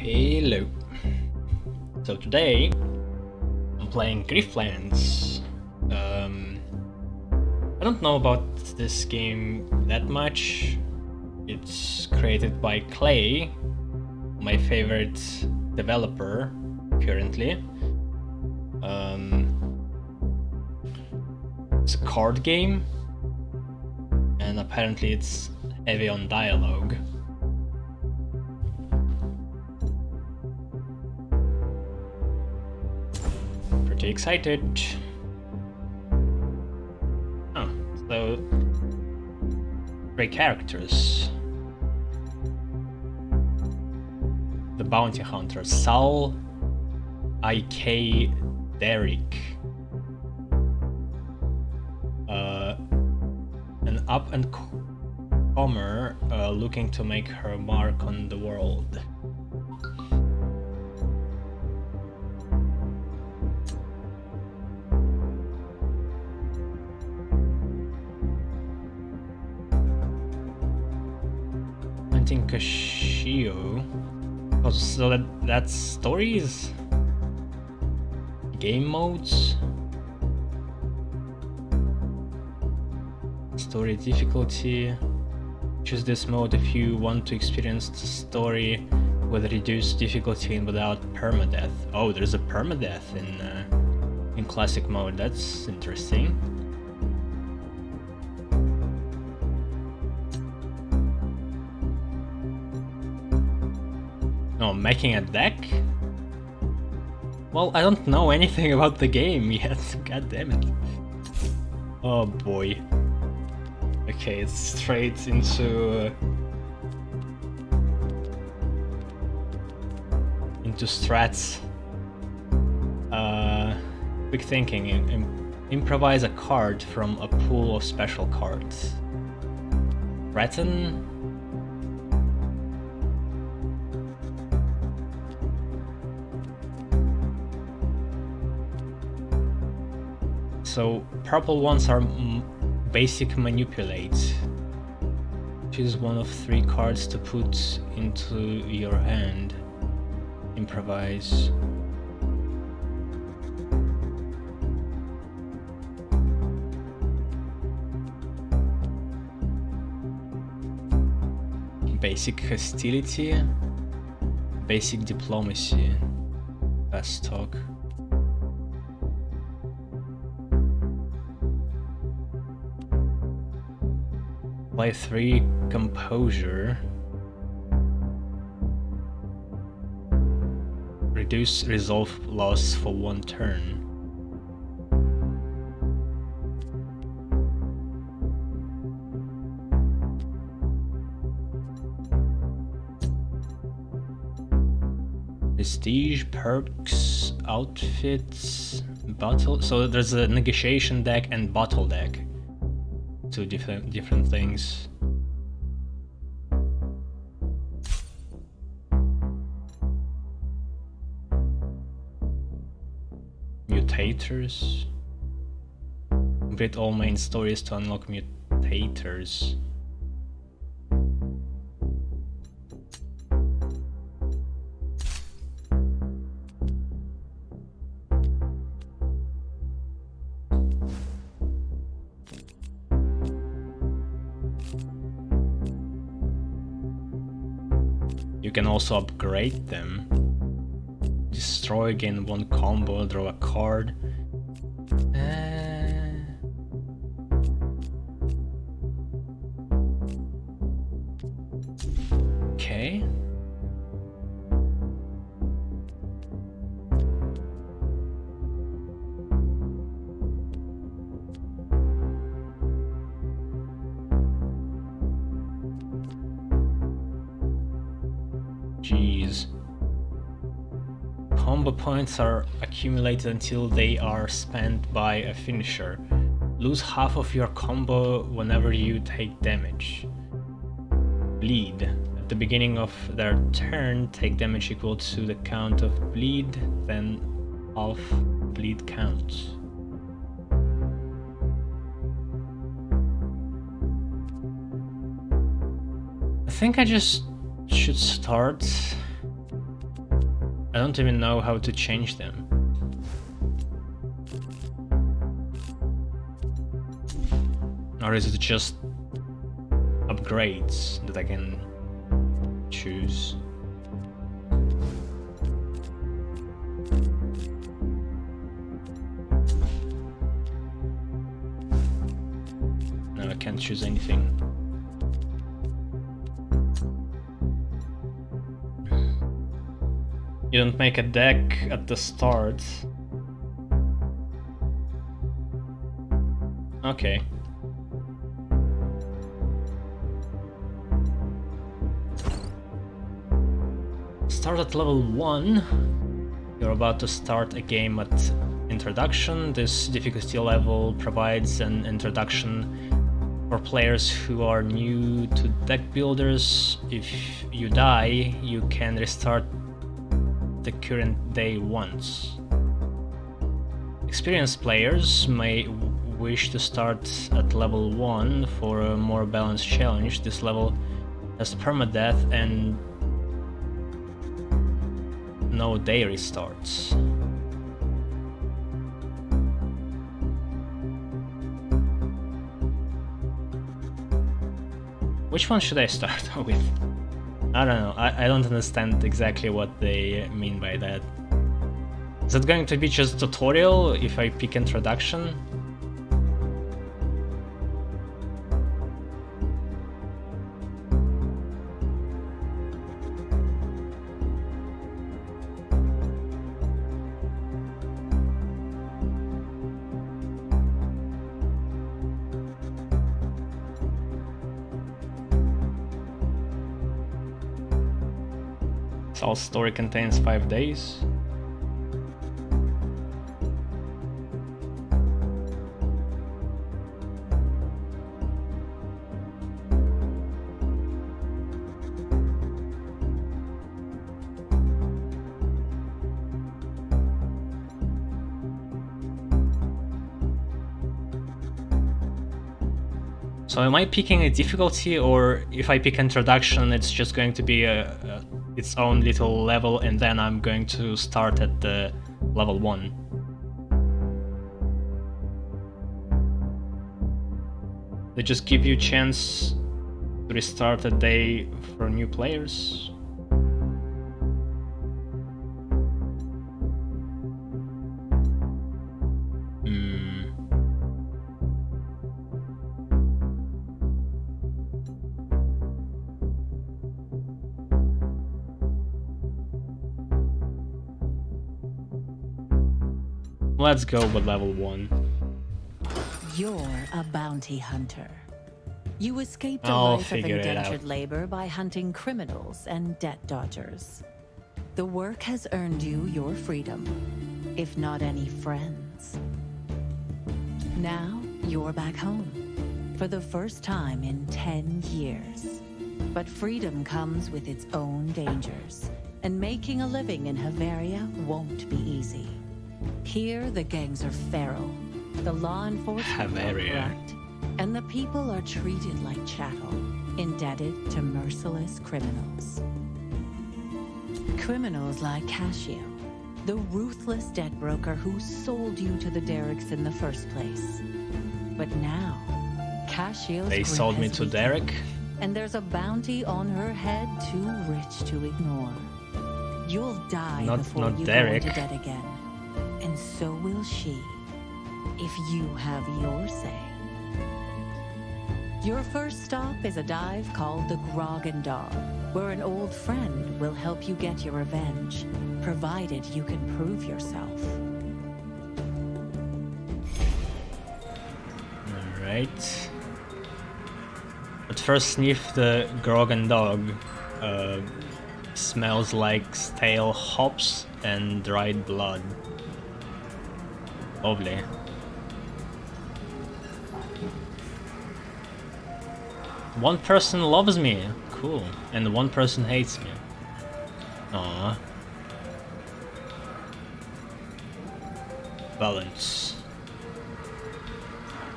Hello. So today I'm playing Griftlands. I don't know about this game that much. It's created by Clay, my favorite developer currently. It's a card game, and apparently it's heavy on dialogue. Pretty excited. Oh, so great characters. The bounty hunter, Saul I.K. Derrick. An up-and-comer looking to make her mark on the world. Hunting Kashio. Oh, so that's stories? Game modes? Story difficulty. Choose this mode if you want to experience the story with reduced difficulty and without permadeath. Oh, there's a permadeath in classic mode. That's interesting. Oh, making a deck? Well, I don't know anything about the game yet. God damn it. Oh boy. Okay, it's straight into strats. Quick thinking. Improvise a card from a pool of special cards. Threaten. So purple ones are basic manipulate. Choose one of 3 cards to put into your hand. Improvise. Basic hostility. Basic diplomacy. Fast talk. Play 3 composure. Reduce resolve loss for 1 turn. Prestige, perks, outfits, battle. So there's a negotiation deck and battle deck. 2 different things. Mutators. Complete all main stories to unlock mutators. You can also upgrade them. Destroy, gain 1 combo, draw a card. Okay. Jeez. Combo points are accumulated until they are spent by a finisher. Lose half of your combo whenever you take damage. Bleed. At the beginning of their turn, take damage equal to the count of bleed, then half bleed count. I think I just should start I don't even know how to change them. Or is it just upgrades that I can choose? No, I can't choose anything. You don't make a deck at the start. Okay. Start at level 1. You're about to start a game at Introduction. This difficulty level provides an introduction for players who are new to deck builders. If you die, you can restart the current day once. Experienced players may wish to start at level 1 for a more balanced challenge. This level has permadeath and no day restarts. Which one should I start with? I don't know, I don't understand exactly what they mean by that. Is it going to be just tutorial if I pick Introduction? All story contains 5 days. So am I picking a difficulty, or if I pick Introduction it's just going to be its own little level and then I'm going to start at the level 1? They just give you a chance to restart a day for new players? Let's go with level 1. You're a bounty hunter. You escaped a I'll life of figure it indentured out. labor by hunting criminals and debt dodgers. The work has earned you your freedom, if not any friends. Now you're back home, for the first time in 10 years. But freedom comes with its own dangers, and making a living in Havaria won't be easy. Here, the gangs are feral, the law enforcement are corrupt, and the people are treated like chattel, indebted to merciless criminals. Criminals like Cassio, the ruthless debt broker who sold you to the Derricks in the first place. But now, Cassio's They grip sold me has to weakened, Derrick? and there's a bounty on her head too rich to ignore. You'll die before you Derrick. go into debt again. And so will she, if you have your say. Your first stop is a dive called the Grog and Dog, where an old friend will help you get your revenge, provided you can prove yourself. Alright. But first sniff the Grog and Dog. Smells like stale hops and dried blood. Lovely. One person loves me, cool, and one person hates me. Aww. Balance.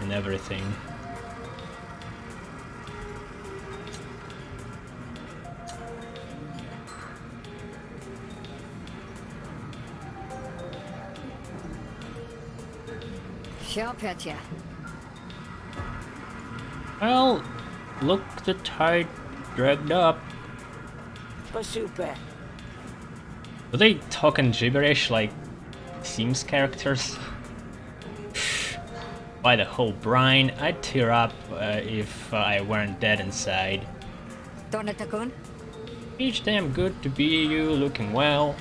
In everything. Well, look, the tide dragged up. Were they talking gibberish like Sims characters? By the whole brine, I'd tear up if I weren't dead inside. It's damn good to be you looking well.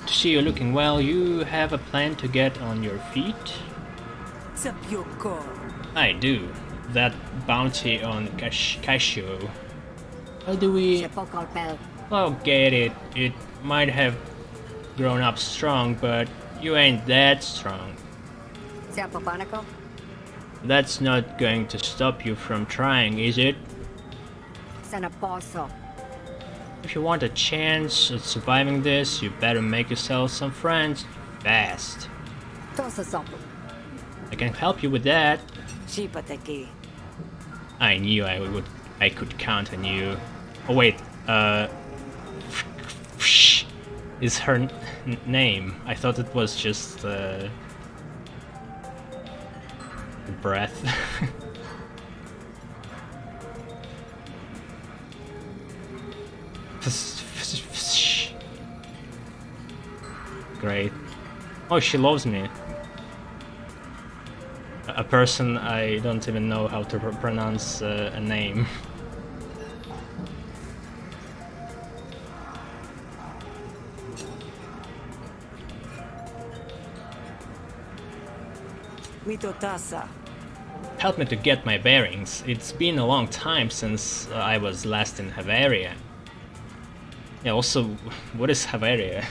To see you looking well, you have a plan to get on your feet? I do. That bounty on Casio. How do we... Oh, get it. It might have grown up strong, but you ain't that strong. That's not going to stop you from trying, is it? If you want a chance at surviving this, you better make yourself some friends fast. I can help you with that. I knew I could count on you. Oh wait, is her name? I thought it was just breath. Great. Oh, she loves me. A person I don't even know how to pronounce a name. Help me to get my bearings. It's been a long time since I was last in Havaria. Yeah, also, what is Havaria?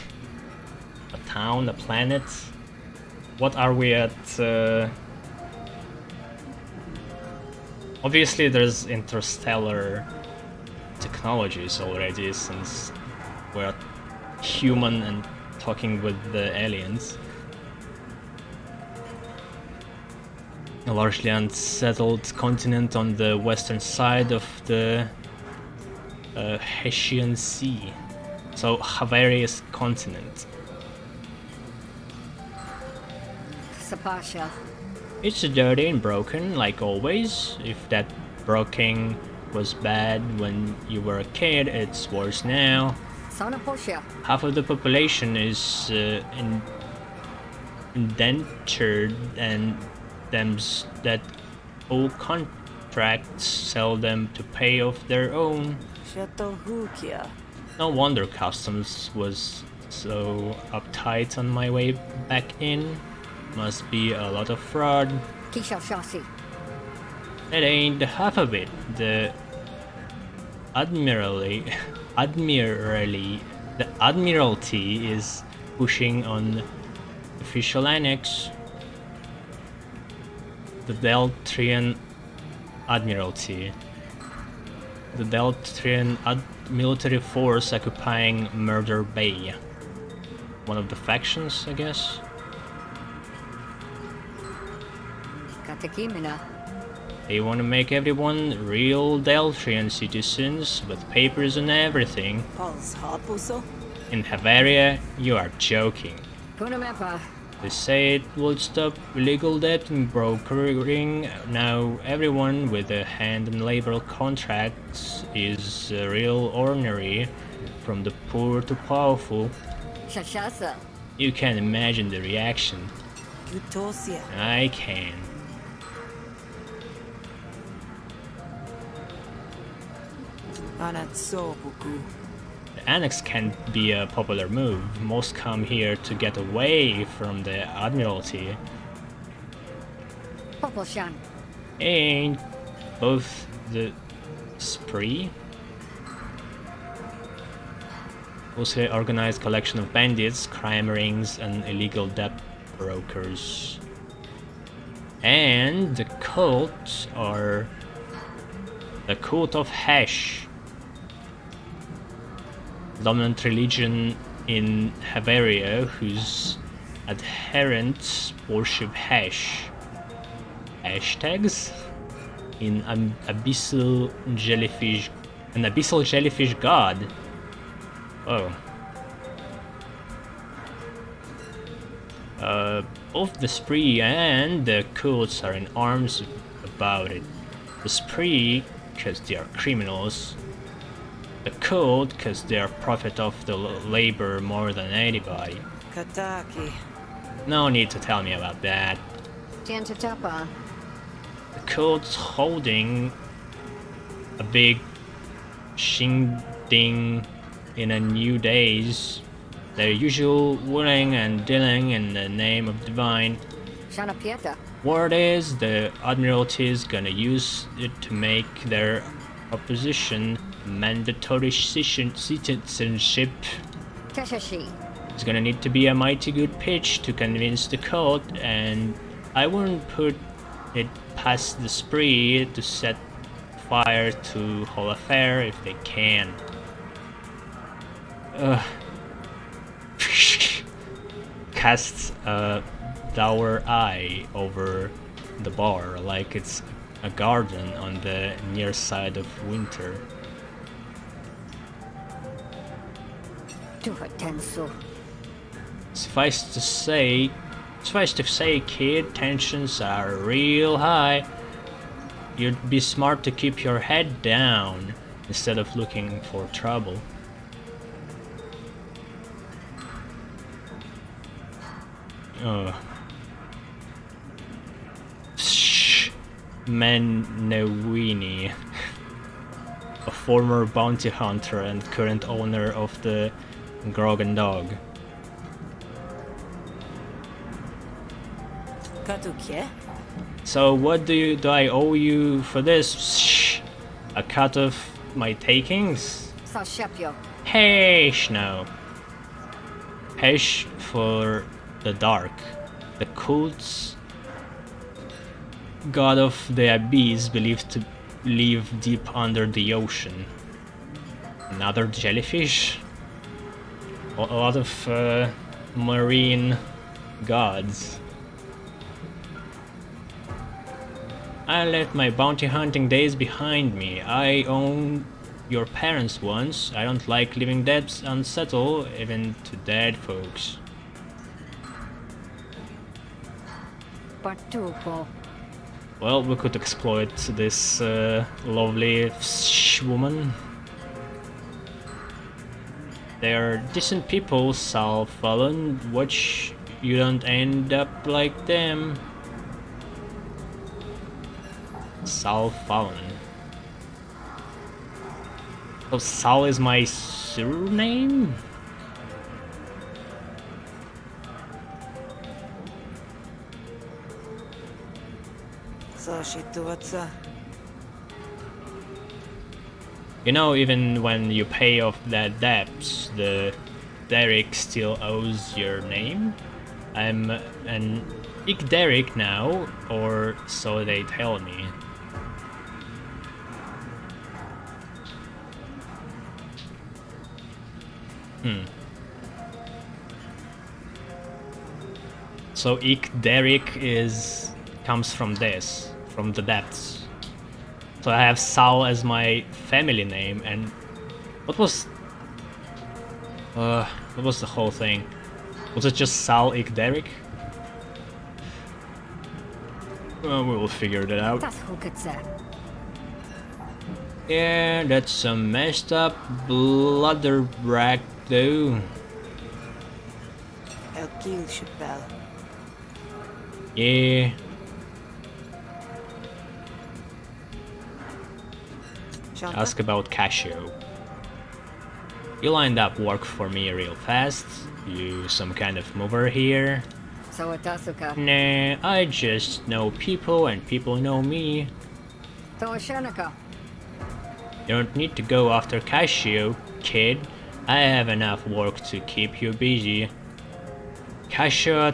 A town, a planet? What are we at? Obviously there's interstellar technologies already, since we're human and talking with the aliens. A largely unsettled continent on the western side of the Hessian Sea. So Havaria's continent. It's dirty and broken, like always. If that broken was bad when you were a kid, it's worse now. Half of the population is indentured, and them's that old contracts sell them to pay off their own. No wonder customs was so uptight on my way back in. Must be a lot of fraud. It ain't half of it. The Admiralty is pushing on official annex. The Deltrian Admiralty. The Deltrian military force occupying Murder Bay. One of the factions, I guess. They want to make everyone real Deltrian citizens with papers and everything. In Havaria, you are joking. They say it will stop illegal debt and brokering. Now everyone with a hand in labor contracts is real ordinary, from the poor to powerful. You can imagine the reaction. I can. The annex can be a popular move. Most come here to get away from the Admiralty. Ain't both the spree? Also organized collection of bandits, crime rings, and illegal debt brokers. And the cult are the cult of Hash. Dominant religion in Havaria, whose adherents worship hash. Hashtags? In an abyssal jellyfish god. Oh. Both the spree and the cults are in arms about it. The spree, because they are criminals. The cult, because they are profit of the labor more than anybody. Kataki. No need to tell me about that. Jantatapa. The cult's holding a big shindig in a new days. Their usual willing and dealing in the name of divine. Shana Pieta. Word is the Admiralty is gonna use it to make their opposition mandatory citizenship. Kashashi. It's gonna need to be a mighty good pitch to convince the cult, and I wouldn't put it past the spree to set fire to whole affair if they can. Casts a dour eye over the bar like it's a garden on the near side of winter. Tuhatensu. Suffice to say, kid, tensions are real high. You'd be smart to keep your head down instead of looking for trouble. Menewini, a former bounty hunter and current owner of the Grog and Dog. Katukie? So what do I owe you for this? A cut of my takings? Sashepyo. Hesh no. Hesh for the dark. The cult's god of the abyss believed to live deep under the ocean. Another jellyfish? A lot of marine gods. I left my bounty hunting days behind me. I owned your parents once. I don't like leaving debts unsettled, even to dead folks. Partupo. Well, we could exploit this lovely woman. They're decent people, Sal Fallon. Watch you don't end up like them. Sal Fallon. Oh, Sal is my surname? You know, even when you pay off that debts, the Derek still owes your name. I'm an Derek now, or so they tell me. So Derek comes from this, from the depths. So I have Sal as my family name, and what was the whole thing? Was it just Sal Derek? Well, we'll figure that out. Yeah, that's some messed up bludderbrack though. Yeah. Ask about Casio. You lined up work for me real fast. You some kind of mover here? Sawatasuka. Nah, I just know people and people know me. Toashanaka. You don't need to go after Casio, kid. I have enough work to keep you busy. Casio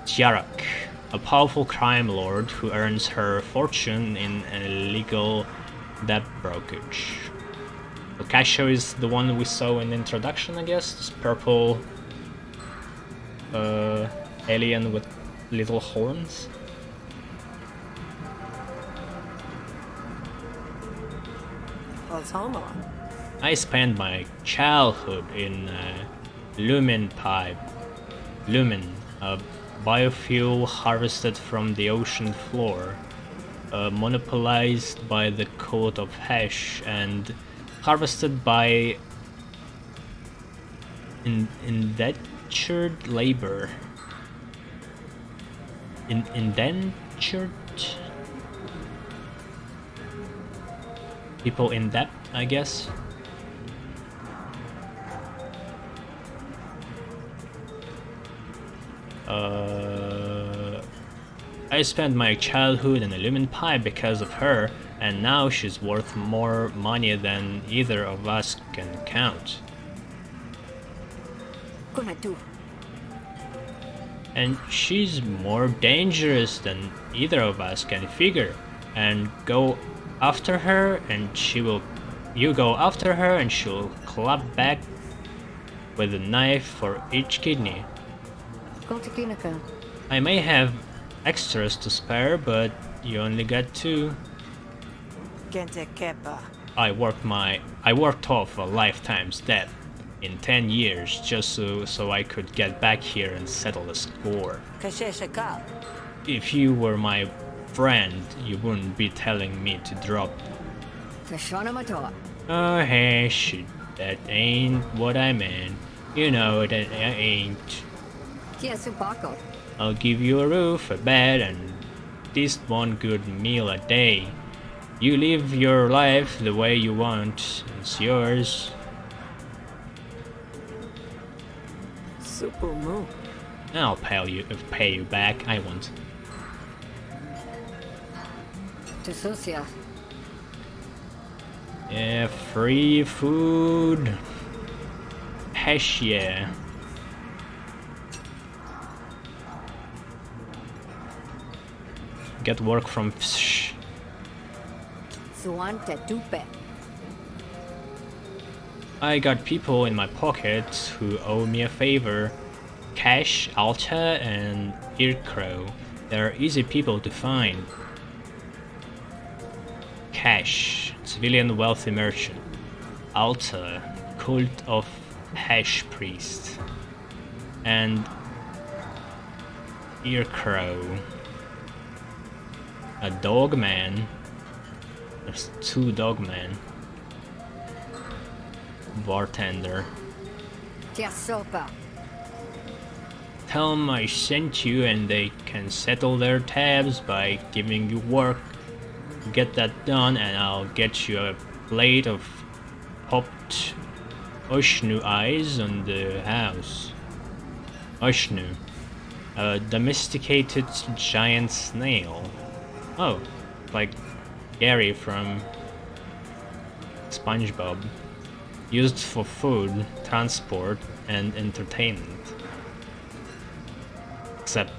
Tiarak, a powerful crime lord who earns her fortune in an illegal debt brokerage. So Casio is the one we saw in the introduction, I guess. This purple alien with little horns. I spent my childhood in Lumen, a biofuel harvested from the ocean floor, monopolized by the cult of Hesh, and harvested by indentured labor. Indentured people in debt, I guess. I spent my childhood in a lumen pipe because of her, and now she's worth more money than either of us can count. Gonna do. And she's more dangerous than either of us can figure. And go after her, and you go after her, and she'll clap back with a knife for each kidney. Go to Kinika. I may have extras to spare, but you only got 2. Gente kepa. I worked off a lifetime's debt in 10 years just so I could get back here and settle the score. Kasheshaka. If you were my friend, you wouldn't be telling me to drop. Tashana Matoa. Oh hey, shit, that ain't what I meant. You know that I ain't. Kiasupako. I'll give you a roof, a bed, and at least one good meal a day. You live your life the way you want. It's yours. Super moon. I'll pay you back. I won't. To Susia. Yeah, free food. Hesh yeah. Get work from Fsh. Suante Tupe. I got people in my pockets who owe me a favor. Cash, Alta, and Earcrow. They're easy people to find. Cash, civilian wealthy merchant. Alta, cult of Hash priest. And Earcrow, a dog man. There's 2 dog men. Bartender. Tiasopa. Tell them I sent you and they can settle their tabs by giving you work. Get that done and I'll get you a plate of popped Oshnu eyes on the house. Oshnu, a domesticated giant snail. Oh, like Gary from SpongeBob. Used for food, transport, and entertainment. Except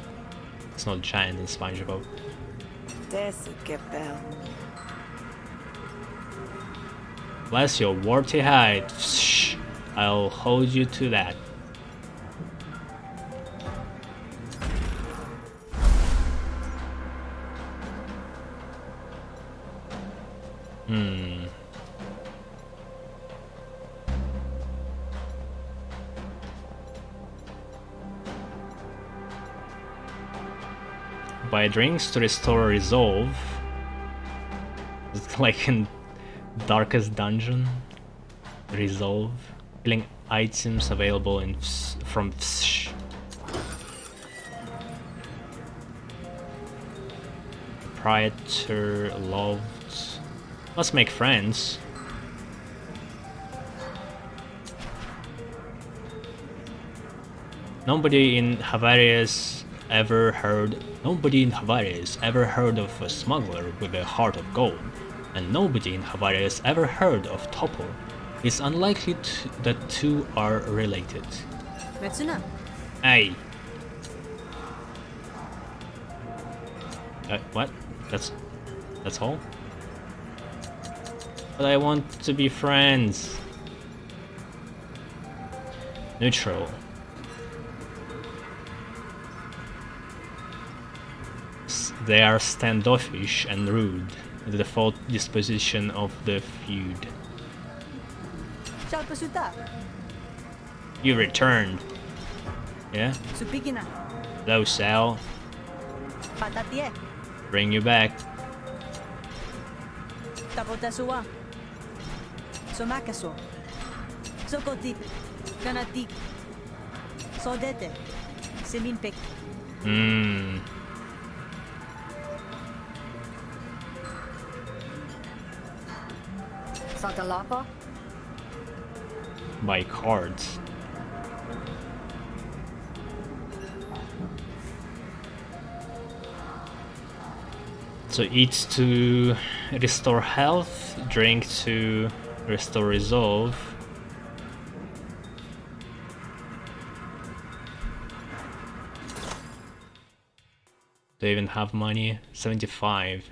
it's not giant in SpongeBob. Desu kepel. Bless your warty hide. Shh, I'll hold you to that. Buy drinks to restore resolve. It's like in Darkest Dungeon. Resolve. Killing items available in from Fsh. Proprietor loved. Let's make friends. Nobody in Havarius ever heard of a smuggler with a heart of gold, and nobody in Havarius ever heard of Topple. It's unlikely that 2 are related. Metsuna. Hey. What? That's all? But I want to be friends. Neutral. They are standoffish and rude, the default disposition of the feud. You returned. Yeah? Hello, Sal. Patatie. Bring you back. Tapotasua. Somakaso. Sokotit. Kanatik. Sodete. Seminpek. Satalapa? By cards. So eat to restore health, drink to restore resolve. Do I even have money? 75.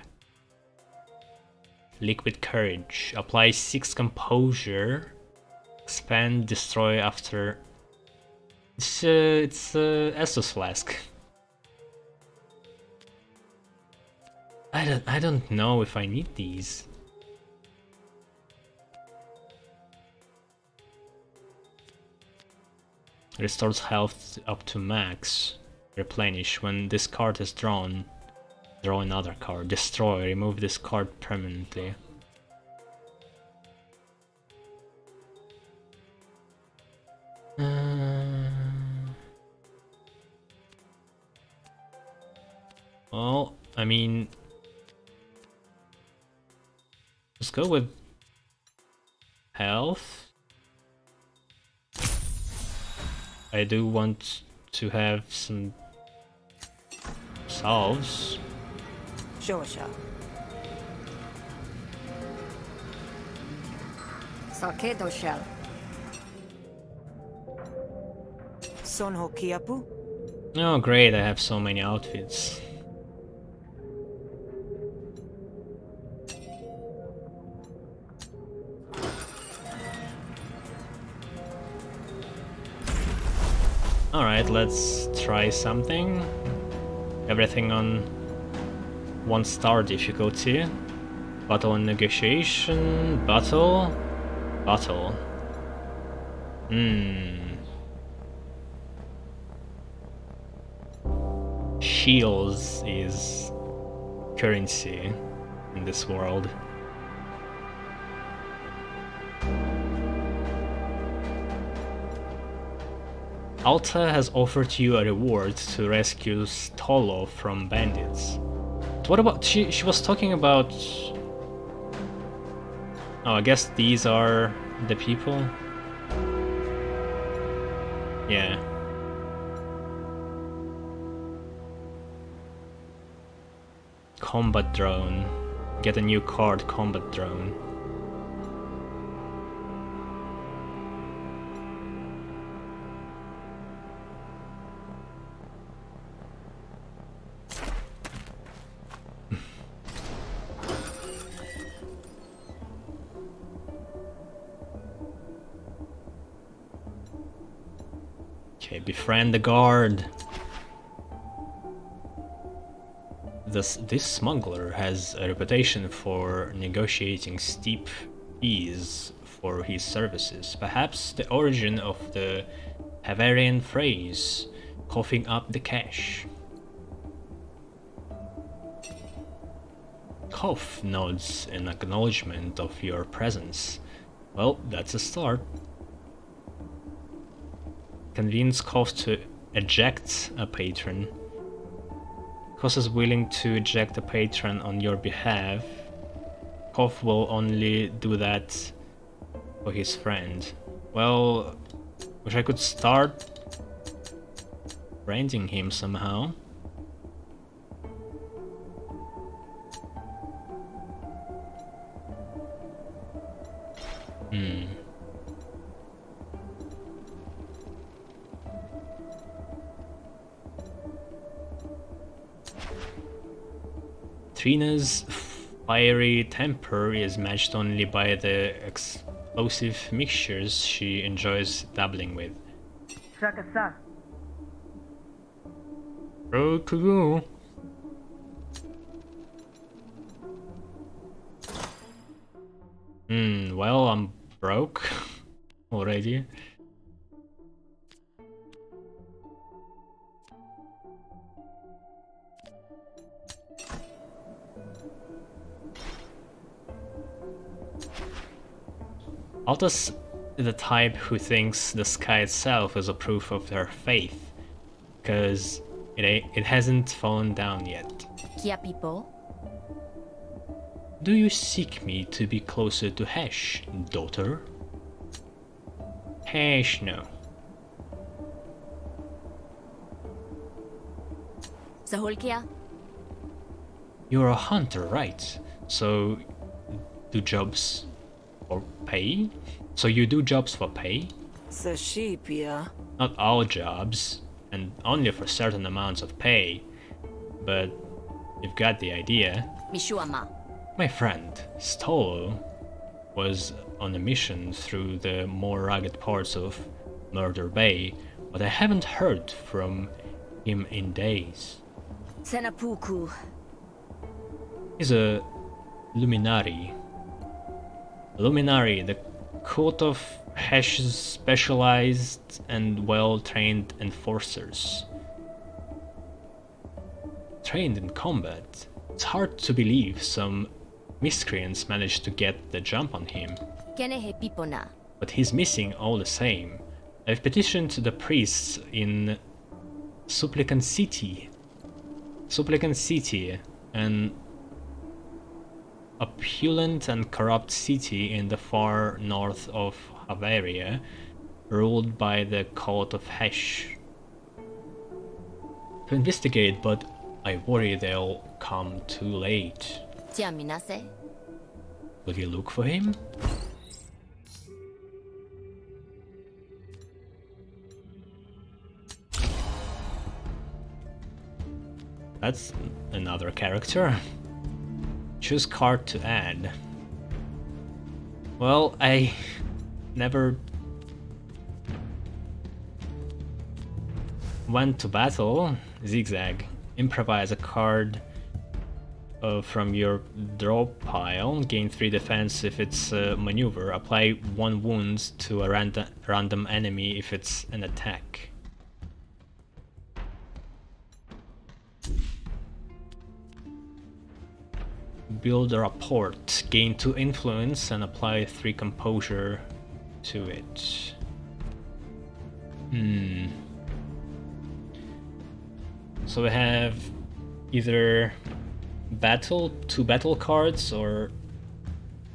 Liquid courage. Apply 6 composure. Expand, destroy after. It's Estus flask. I don't know if I need these. Restores health up to max. Replenish. When this card is drawn, draw another card. Destroy. Remove this card permanently. Well, I mean, let's go with health. I do want to have some salves. Shosha. Sarkedo shell. Sonho Kiapu. Oh great, I have so many outfits. Alright, let's try something. Everything on 1-star difficulty. Battle and negotiation. Battle. Battle. Shields is currency in this world. Alta has offered you a reward to rescue Stolo from bandits. But what about she was talking about? Oh, I guess these are the people. Yeah. Combat drone. Get a new card, combat drone. Okay, befriend the guard. This smuggler has a reputation for negotiating steep fees for his services. Perhaps the origin of the Havarian phrase, coughing up the cash. Cough nods in acknowledgement of your presence. Well, that's a start. Convince Cough to eject a patron. Cough is willing to eject a patron on your behalf. Cough will only do that for his friend. Well, wish I could start branding him somehow. Trina's fiery temper is matched only by the explosive mixtures she enjoys dabbling with. Shakasa. Oh, cool. Well, I'm broke already. Alta's the type who thinks the sky itself is a proof of their faith, because it hasn't fallen down yet. Kia people? Do you seek me to be closer to Hesh, daughter? Hesh, no. Sahulkia? You're a hunter, right? So do jobs for pay? So you do jobs for pay? Sashipia. Not all jobs, and only for certain amounts of pay. But you've got the idea. Mishuama. My friend, Stolo, was on a mission through the more rugged parts of Murder Bay, but I haven't heard from him in days. Senapuku. He's a luminari. Luminari, the cult of Hesh's specialized and well-trained enforcers. Trained in combat, it's hard to believe some miscreants managed to get the jump on him. Kenehe pipona. But he's missing all the same. I've petitioned the priests in Supplicant City, an opulent and corrupt city in the far north of Haveria, ruled by the cult of Hesh. To investigate, but I worry they'll come too late. Tiaminase. Will you look for him? That's another character. Choose card to add. Well, I never went to battle. Zigzag. Improvise a card from your draw pile. Gain 3 defense if it's a maneuver. Apply 1 wound to a random enemy if it's an attack. Build a rapport. Gain 2 influence and apply 3 composure to it. So we have either 2 battle cards or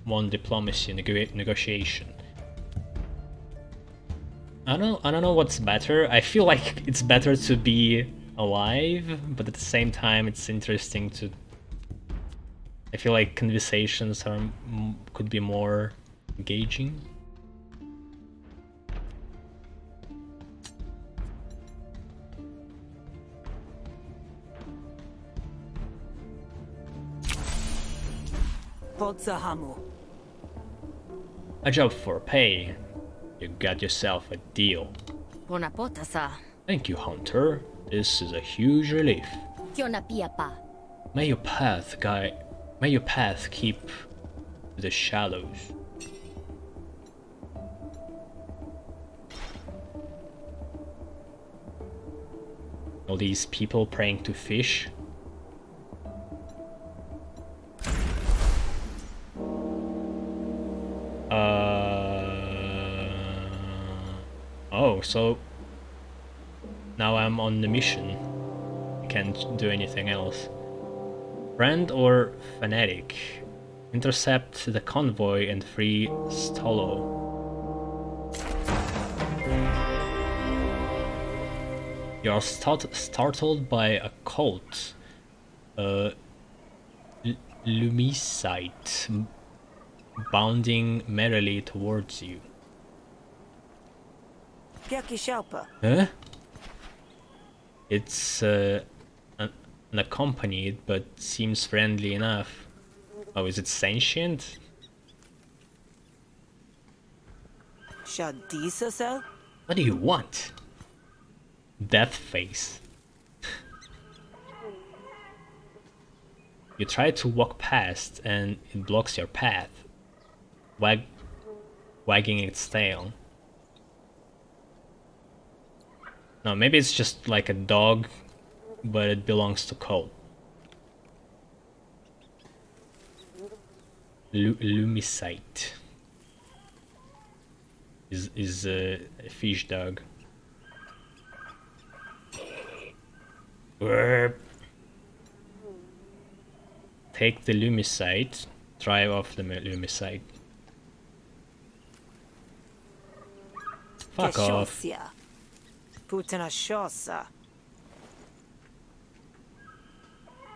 1 diplomacy negotiation. I don't know what's better. I feel like it's better to be alive, but at the same time it's interesting to... I feel like conversations could be more engaging. A job for pay. You got yourself a deal. Ponapotasa. Thank you, Hunter. This is a huge relief. Kiona piapa. May your path keep to the shallows. All these people praying to fish. Oh, so now I'm on the mission. I can't do anything else. Friend or fanatic? Intercept the convoy and free Stolo. You are startled by a cult. Lumicite bounding merrily towards you. Huh? It's unaccompanied, but seems friendly enough. Oh, is it sentient? What do you want? Death face. You try to walk past and it blocks your path, wagging its tail. No, maybe it's just like a dog, but it belongs to cult. Lumicite. is a fish dog. Take the lumicide. Drive off the lumicide. Fuck off. Putina shosa.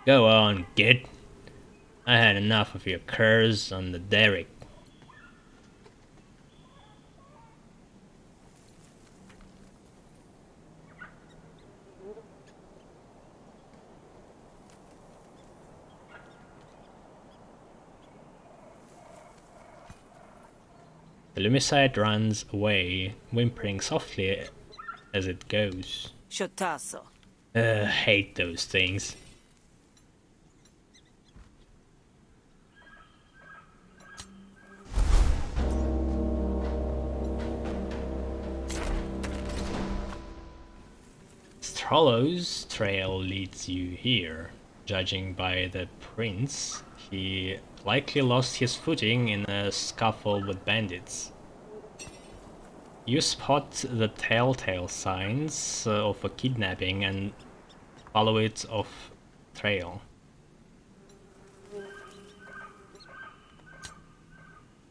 Go on, git. I had enough of your curse on the derrick. The lumicide runs away, whimpering softly as it goes. Shotaso. Hate those things. Strollo's trail leads you here. Judging by the prints, he likely lost his footing in a scuffle with bandits. You spot the telltale signs of a kidnapping and follow it off trail.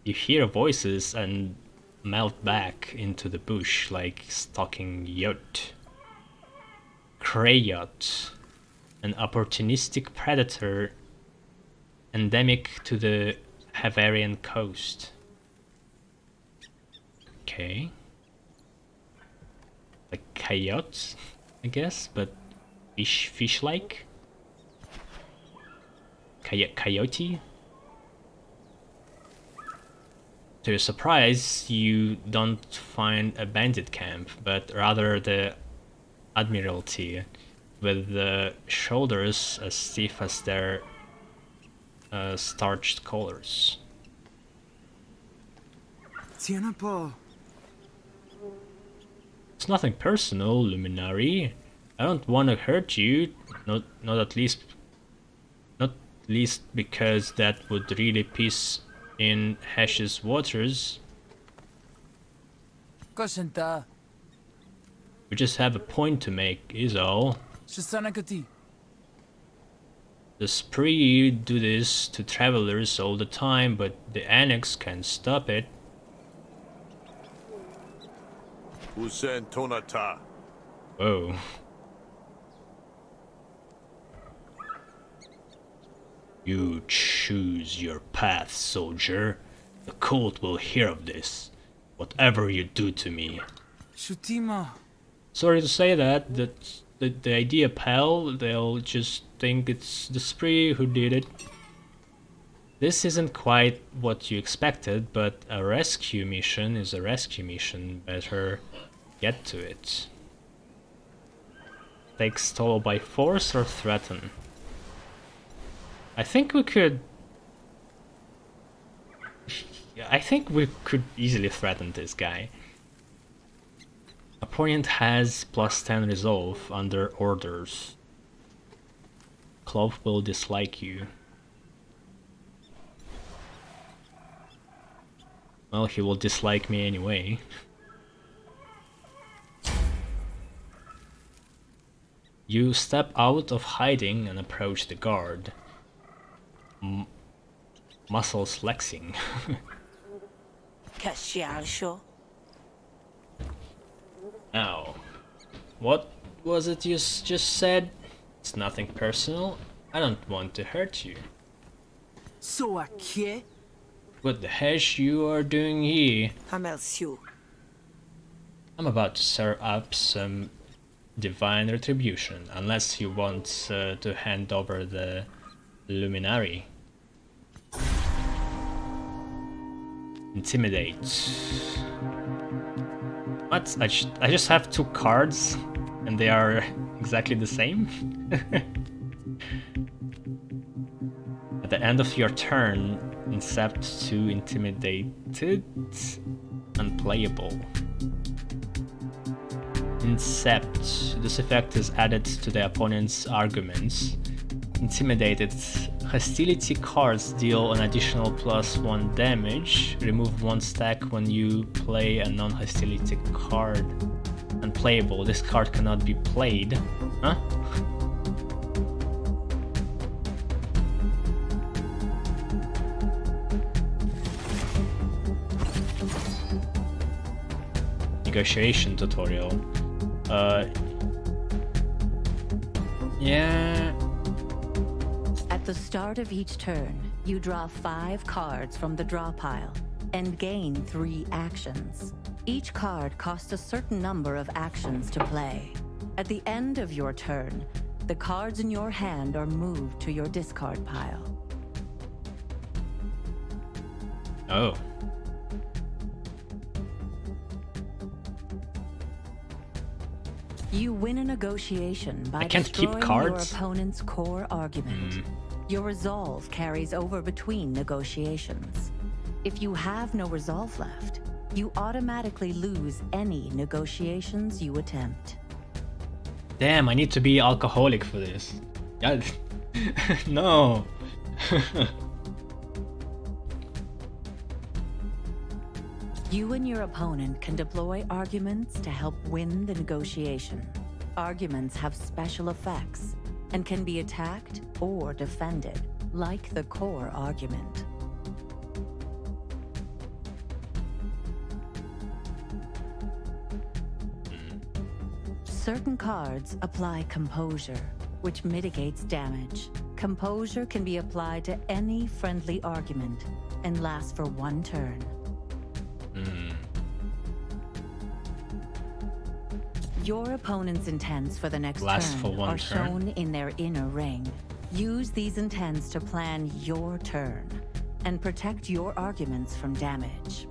You hear voices and melt back into the bush like stalking Yot. Krayot, an opportunistic predator endemic to the Havarian coast. Okay. Like coyotes, I guess, but fish-like? Coyote? To your surprise, you don't find a bandit camp, but rather the Admiralty, with the shoulders as stiff as their starched collars. It's nothing personal, Luminary. I don't want to hurt you, not least because that would really piss in Hash's waters. We just have a point to make, is all. The spree do this to travelers all the time, but the Annex can't stop it. Whoa. You choose your path, soldier. The cult will hear of this, whatever you do to me. Sorry to say that, that's the idea, pal. They'll just think it's the spree who did it. This isn't quite what you expected, but a rescue mission is a rescue mission. Better get to it. Take Stolo by force or threaten? I think we could easily threaten this guy. Opponent has +10 resolve under orders. Clove will dislike you. Well, he will dislike me anyway. You step out of hiding and approach the guard. Muscles flexing. Now, what was it you just said? It's nothing personal. I don't want to hurt you. So I care. What the heck you are doing here? I'm about to serve up some divine retribution, unless you want to hand over the luminary. Intimidate. What? I just have 2 cards and they are exactly the same? At the end of your turn, incept to intimidated, unplayable. Incept. This effect is added to the opponent's arguments. Intimidated Non-hostility cards deal an additional +1 damage. Remove 1 stack when you play a non-hostility card. Unplayable. This card cannot be played. Huh? Negotiation tutorial. Yeah. At the start of each turn, you draw 5 cards from the draw pile and gain 3 actions. Each card costs a certain number of actions to play. At the end of your turn, the cards in your hand are moved to your discard pile. Oh. You win a negotiation by I can't keep destroying cards? your opponent's core argument. Your resolve carries over between negotiations. If you have no resolve left, you automatically lose any negotiations you attempt. Damn, I need to be alcoholic for this. Yeah. No. You and your opponent can deploy arguments to help win the negotiation. Arguments have special effects and can be attacked or defended, like the core argument. Certain cards apply composure, which mitigates damage. Composure can be applied to any friendly argument and lasts for 1 turn. Your opponent's intents for the next Lasts for turn 1 are turn. shown in their inner ring. Use these intents to plan your turn and protect your arguments from damage.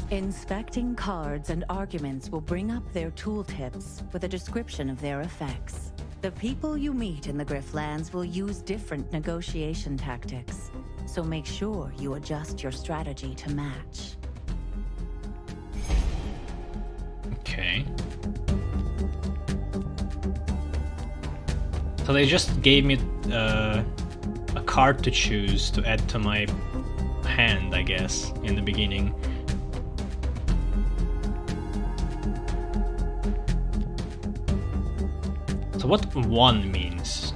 Inspecting cards and arguments will bring up their tooltips with a description of their effects. The people you meet in the Griftlands will use different negotiation tactics, so make sure you adjust your strategy to match. Okay. So they just gave me a card to choose to add to my hand, I guess, in the beginning. So what 1 means?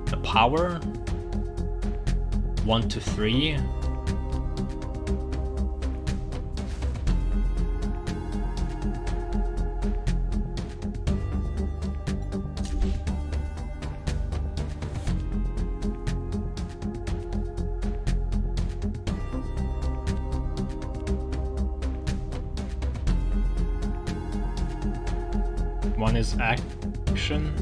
The power? 1 to 3? One is action.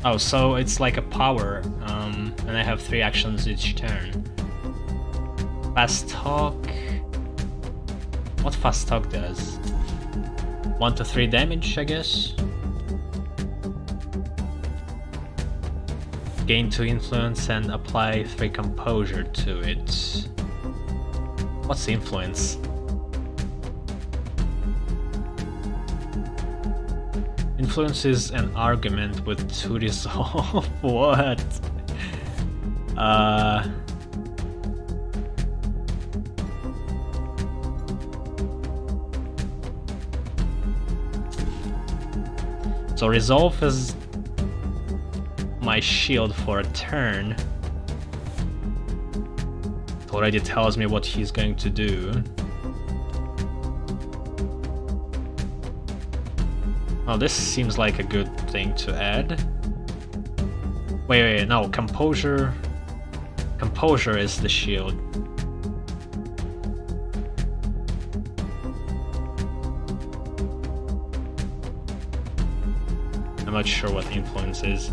Oh, so it's like a power, and I have 3 actions each turn. Fast talk. What fast talk does? 1 to 3 damage, I guess. Gain 2 influence and apply 3 composure to it. What's influence? Influence is an argument with 2 resolve. What? So resolve is my shield for a turn. It already tells me what he's going to do. Oh, this seems like a good thing to add. Wait, no, composure. Composure is the shield. I'm not sure what influence is.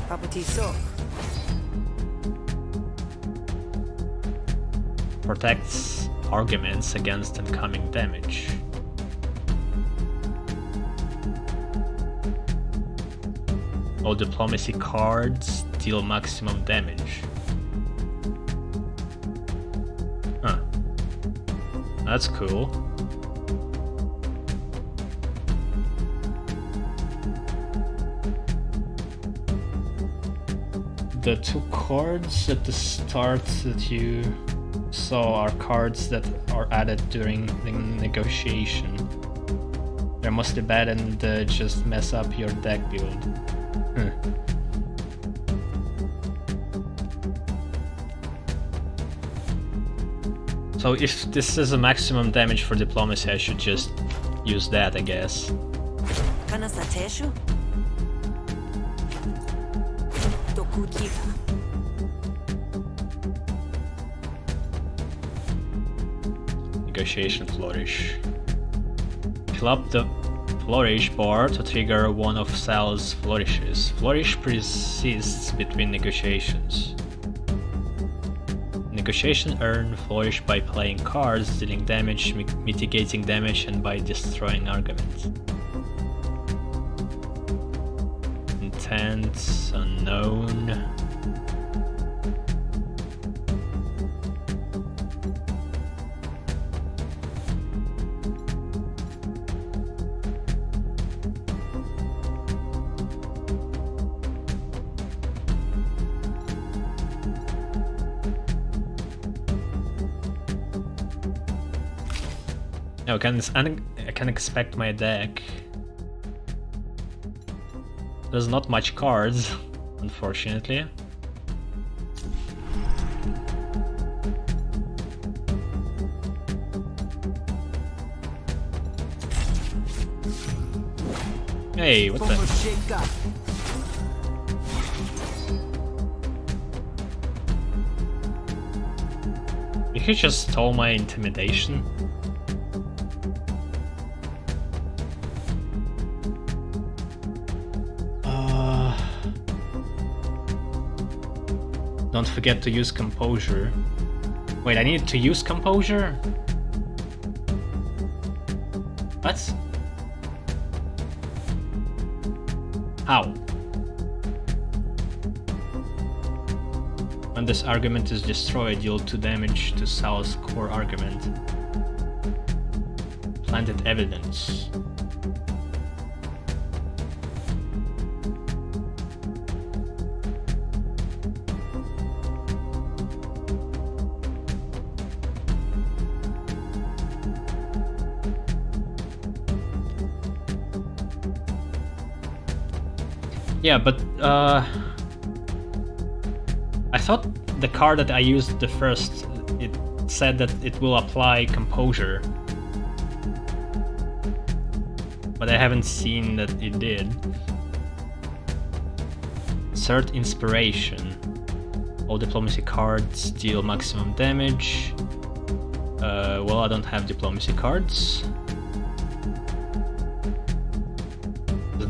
Papatiso. Protects arguments against incoming damage. All diplomacy cards deal maximum damage. Huh. That's cool. The two cards at the start that you saw are cards that are added during the negotiation. They're mostly bad and just mess up your deck build. So if this is a maximum damage for diplomacy, I should just use that, I guess. Negotiation Flourish. Fill up the Flourish bar to trigger one of Sal's flourishes. Flourish persists between negotiations. Negotiation earn Flourish by playing cards, dealing damage, mitigating damage, and by destroying arguments. Intent unknown. No, I can expect my deck. There's not much cards, unfortunately. Hey, what the? You just stole my intimidation. Don't forget to use composure. Wait, I need to use composure? What? How? When this argument is destroyed, deal 2 damage to Sal's core argument. Planted evidence. Yeah, but I thought the card that I used the first, it said that it will apply composure. But I haven't seen that it did. Insert inspiration. All diplomacy cards deal maximum damage. Well, I don't have diplomacy cards.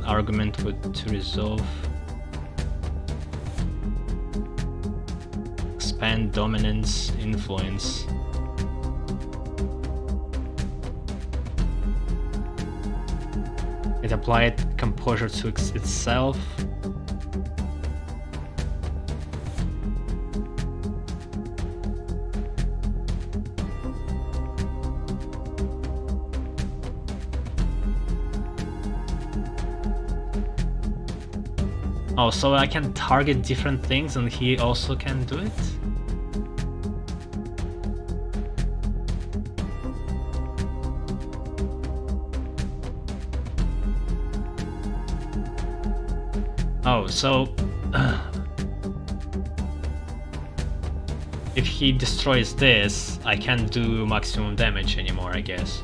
Argument to resolve. Expand dominance, influence. It applied composure to itself. Oh, so I can target different things and he also can do it? Oh, so... if he destroys this, I can't do maximum damage anymore, I guess.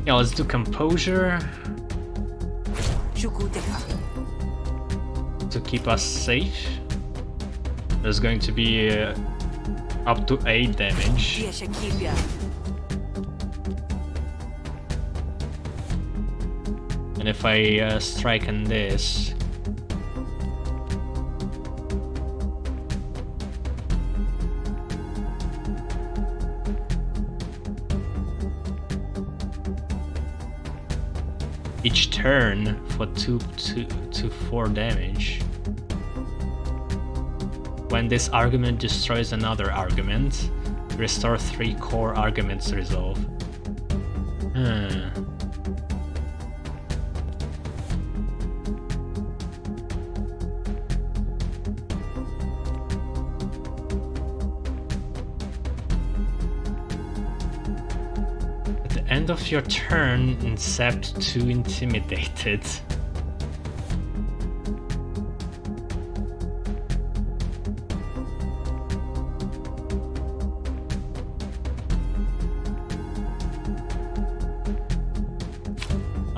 Yeah, let's do composure to keep us safe. There's going to be up to 8 damage. And if I strike on this, each turn for 2 to 4 damage. When this argument destroys another argument, restore 3 core arguments resolve. At the end of your turn, incept 2 intimidated.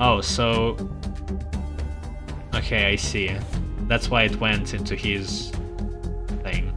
Oh, so... Okay, I see. That's why it went into his thing.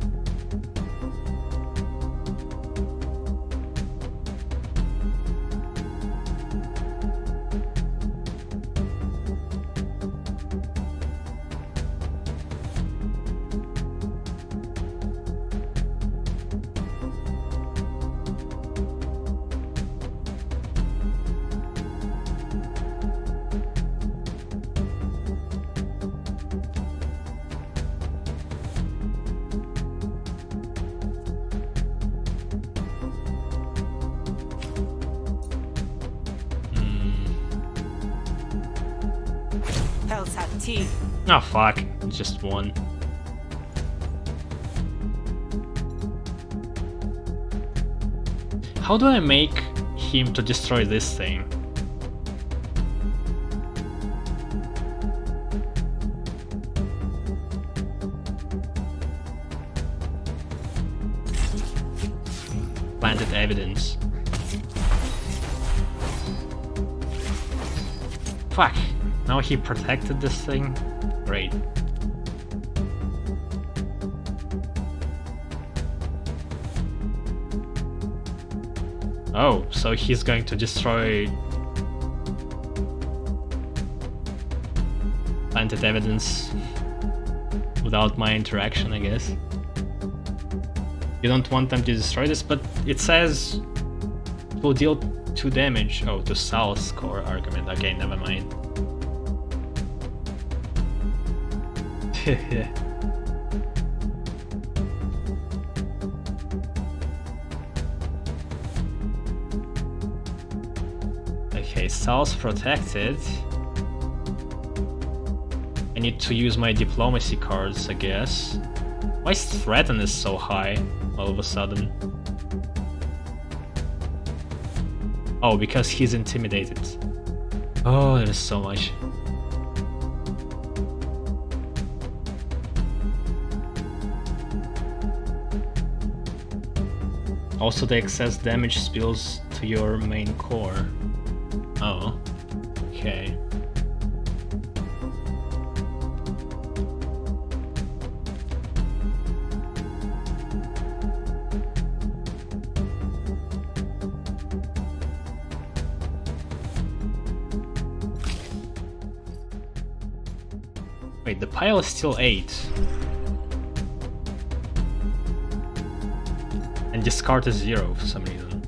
Oh fuck, just one. How do I make him to destroy this thing? Planted evidence. Fuck. Now he protected this thing? Great. Oh, so he's going to destroy planted evidence without my interaction, I guess. You don't want them to destroy this, but it says it will deal 2 damage. Oh, to Sal's core argument. Okay, never mind. Okay, Sal's protected. I need to use my diplomacy cards, I guess. Why is threaten is so high all of a sudden? Oh, because he's intimidated. Oh, there's so much. Also, the excess damage spills to your main core. Oh, okay. Wait, the pile is still 8. And discard is 0 for some reason.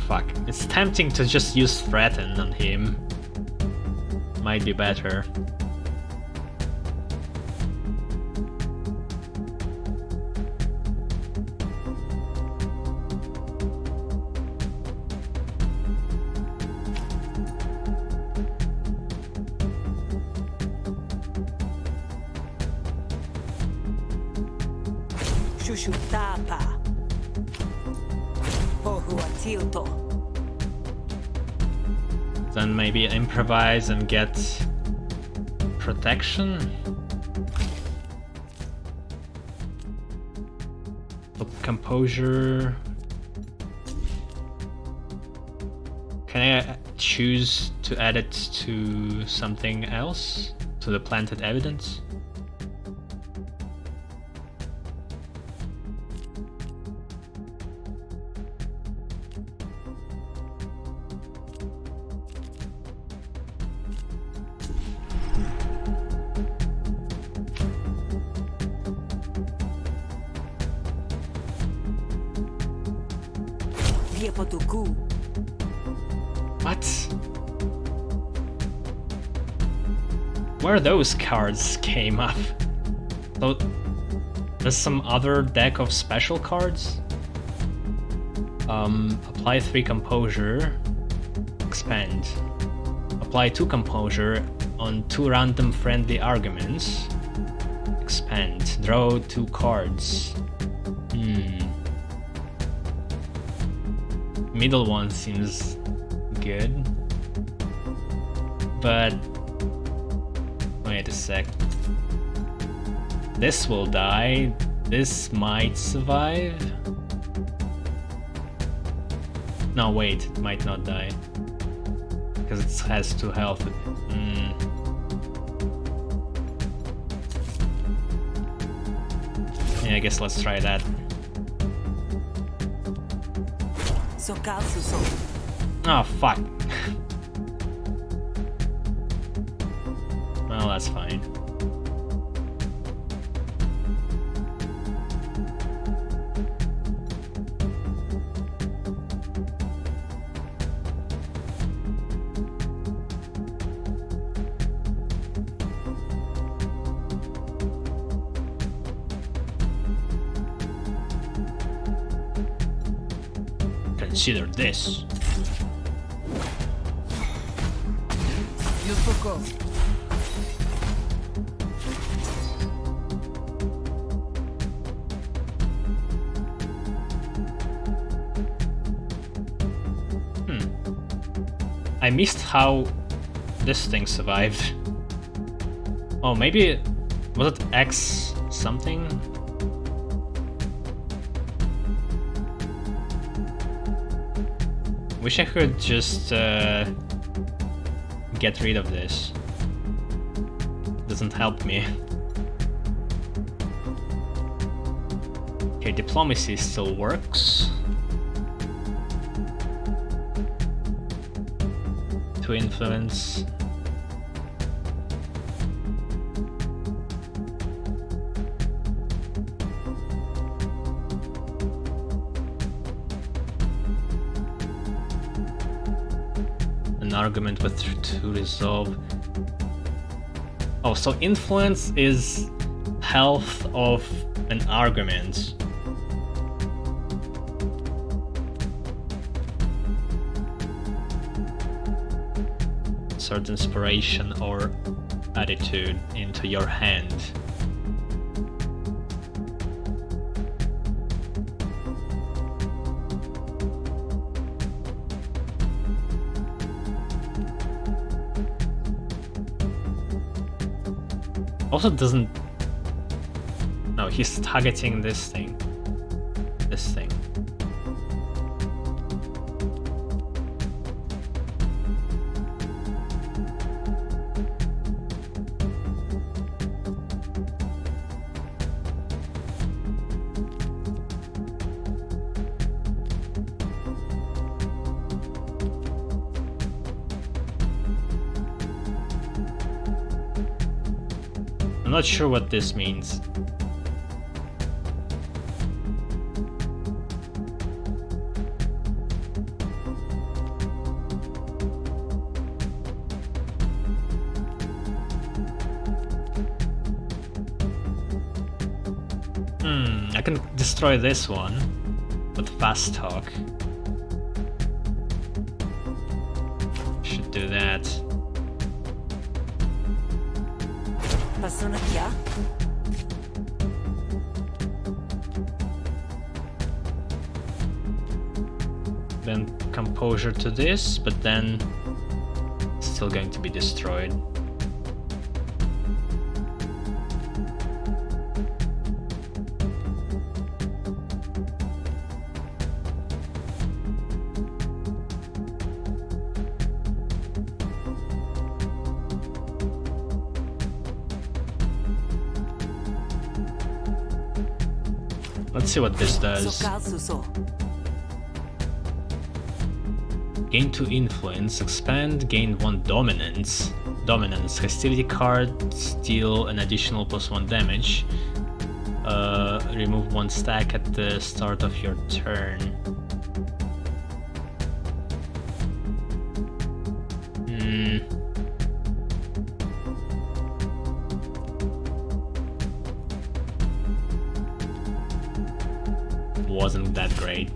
Fuck. It's tempting to just use threaten on him. Might be better. Then maybe improvise and get protection. Composure. Can I choose to add it to something else? To the planted evidence? Potuku. What? Where those cards came up? So there's some other deck of special cards? Apply 3 composure, expand. Apply 2 composure on 2 random friendly arguments, expand. Draw 2 cards. Middle one seems good, but wait a sec. This will die. This might survive. No, wait, it might not die because it has 2 health. Yeah, I guess let's try that. Oh fuck. Well, that's fine. Consider this. I missed how this thing survived. Oh, maybe was it X something? Wish I could just get rid of this. Doesn't help me. Okay, diplomacy still works. To influence. An argument with to resolve. Oh, so influence is health of an argument. Insert inspiration or attitude into your hand. Also doesn't... No, he's targeting this thing. This thing. I'm not sure what this means. I can destroy this one with fast talk. Should do that. Then composure to this, but then it's still going to be destroyed. Let's see what this does. Gain 2 influence, expand, gain 1 dominance. Dominance, hostility card, deal an additional +1 damage. Remove 1 stack at the start of your turn. great.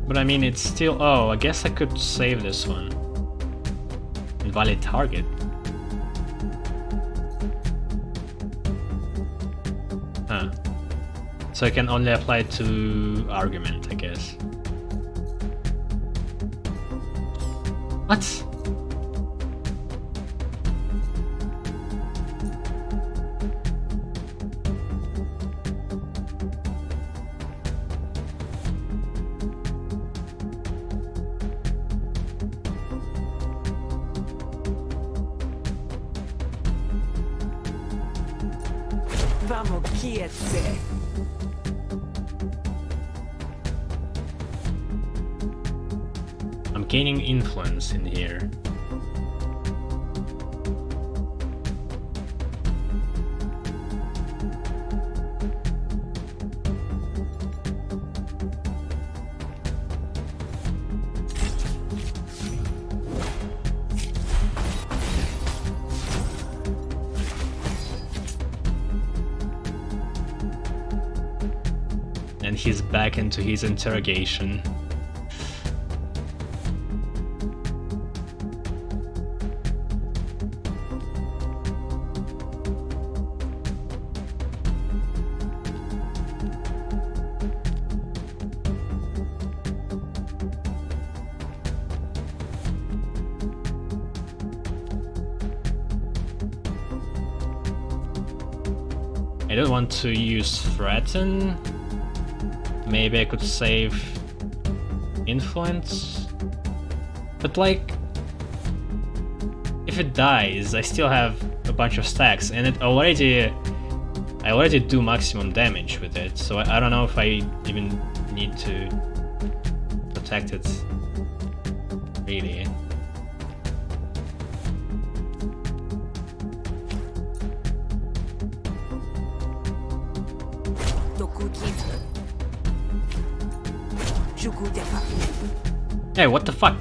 But I mean, it's still... Oh, I guess I could save this one. Invalid target. Huh. So I can only apply it to argument, I guess. What? I'm gaining influence in here. And he's back into his interrogation. I don't want to use threaten. Maybe I could save influence. But like, if it dies, I still have a bunch of stacks, and I already do maximum damage with it. So I don't know if I even need to protect it, really. Hey, what the fuck?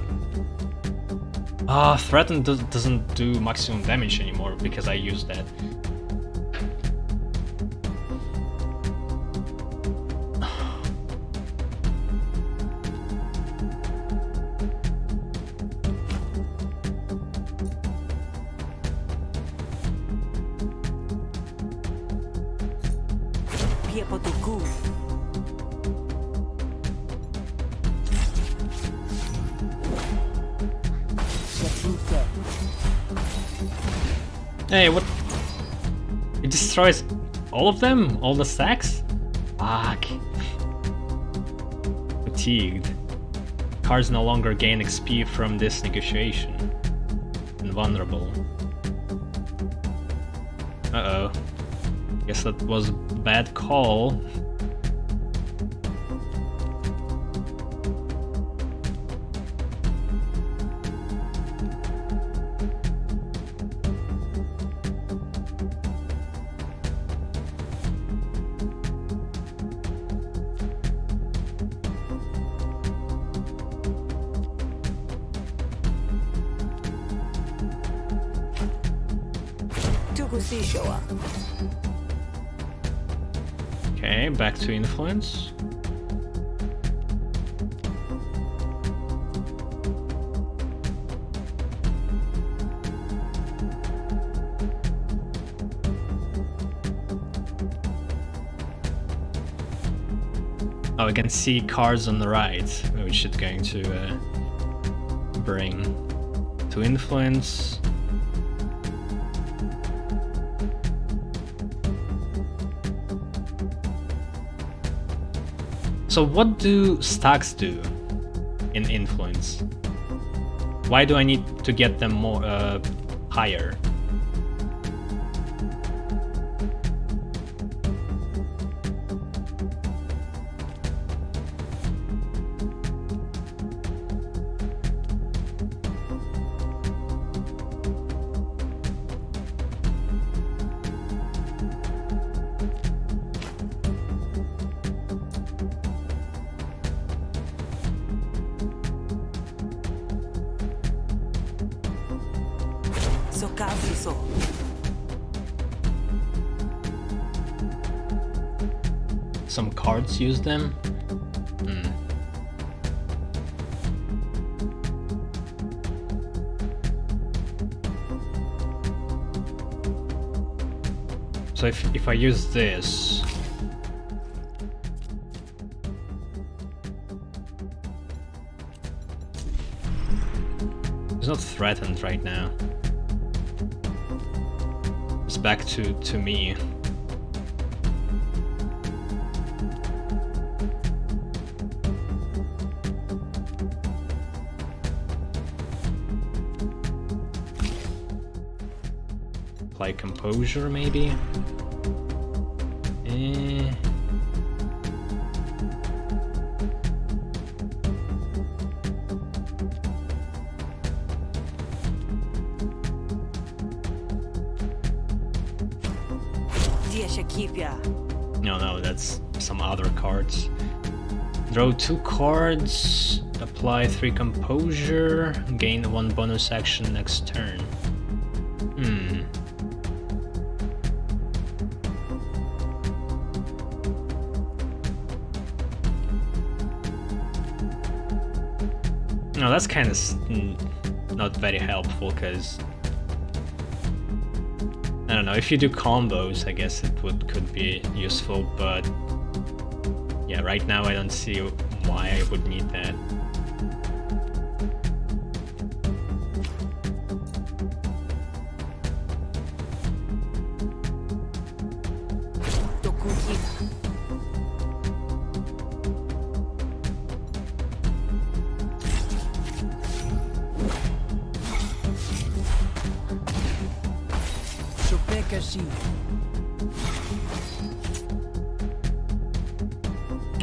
Ah, threaten doesn't do maximum damage anymore because I used that. Hey, what? It destroys all of them? All the stacks? Fuck. Fatigued. Cards no longer gain XP from this negotiation. Invulnerable. Uh-oh. Guess that was a bad call. Okay, back to influence. Oh, we can see cards on the right, which is going to bring to influence. So what do stacks do in influence? Why do I need to get them more higher. Some cards use them? So if I use this... It's not threatened right now. It's back to me. Apply composure, maybe? No, that's some other cards. Draw 2 cards, apply 3 composure, gain 1 bonus action next turn. No, that's kind of not very helpful, because I don't know, if you do combos, I guess it could be useful, but yeah, right now I don't see why I would need that.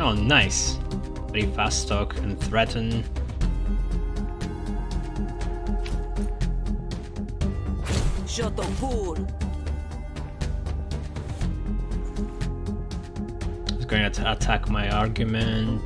Oh, nice. Very fast stock and threaten. He's going to attack my argument.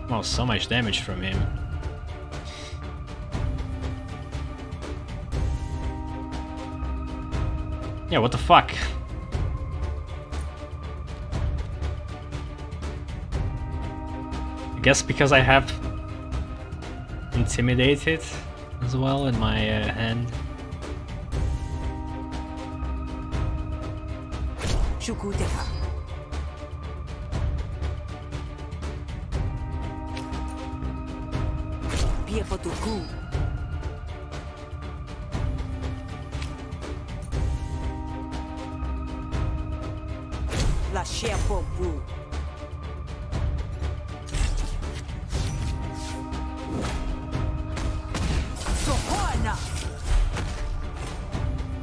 Wow, so much damage from him. Yeah, what the fuck? I guess because I have Intimidated as well in my hand.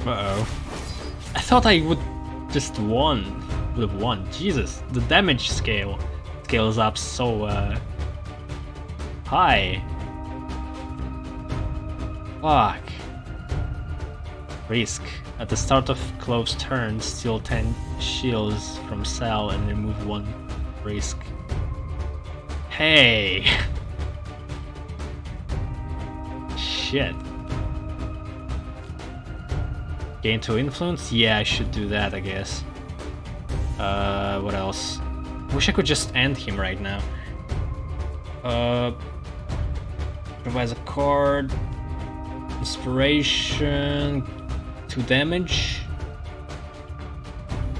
Uh-oh. I thought I would just would have won. Jesus, the damage scales up so high. Fuck. Risk. At the start of close turn, steal 10 shields from Sal and remove 1 risk. Hey! Shit. Gain 2 influence? Yeah, I should do that, I guess. What else? Wish I could just end him right now. Provides a card. Inspiration. 2 damage.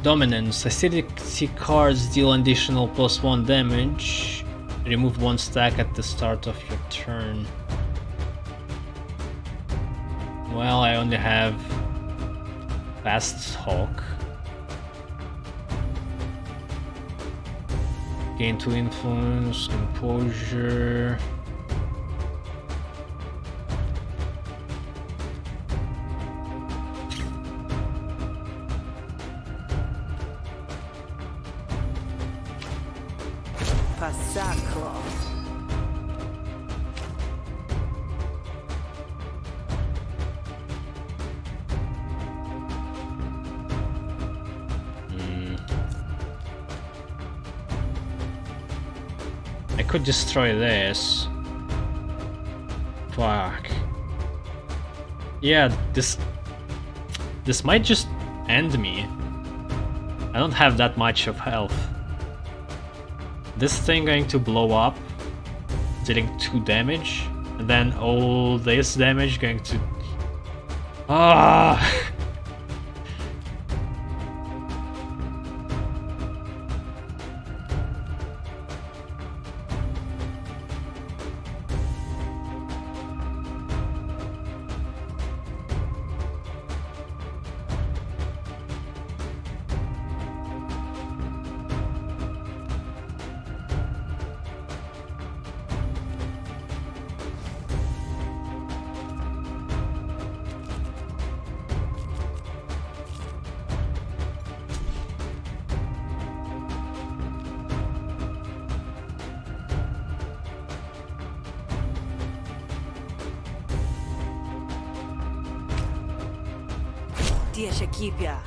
Dominance. Acidity cards deal additional +1 damage. Remove 1 stack at the start of your turn. Well, I only have Fast Hawk. Gain 2 influence, composure. Pasaclo. I could destroy this. Fuck. Yeah, this might just end me. I don't have that much of health. This thing going to blow up, dealing 2 damage, and then all this damage going to... Ah! Diez equipia.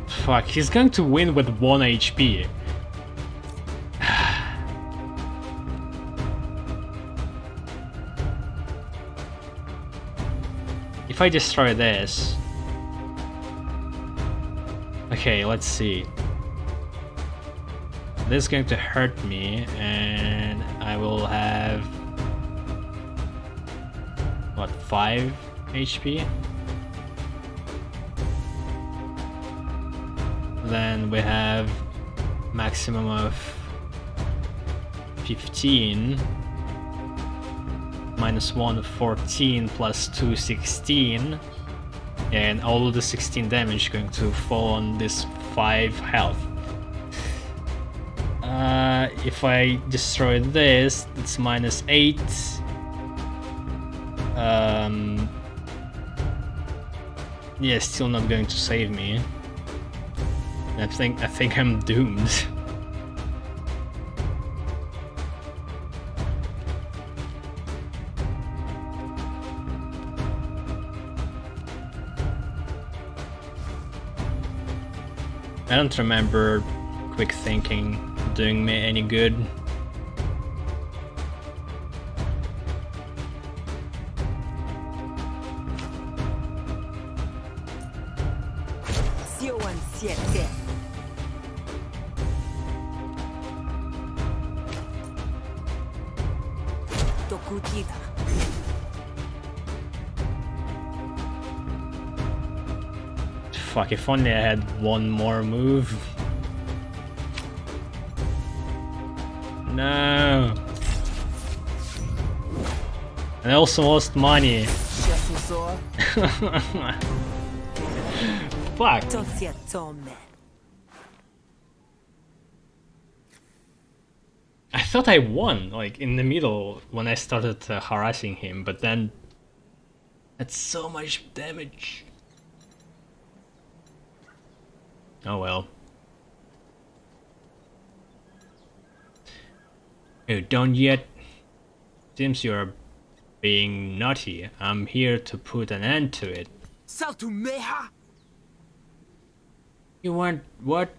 Fuck, he's going to win with 1 HP. If I destroy this... Okay, let's see. This is going to hurt me, and I will have... what, 5 HP? Then we have maximum of 15. -1, 14, +2, 16. And all of the 16 damage going to fall on this 5 health. If I destroy this, it's -8. Yeah, still not going to save me. I think I'm doomed. I don't remember quick thinking doing me any good. Fuck, if only I had one more move. No. And I also lost money. Fuck. I thought I won, like, in the middle when I started harassing him, but then... That's so much damage. Oh well. Oh, don't yet. Seems you're being naughty. I'm here to put an end to it. Saltumeha! You want what?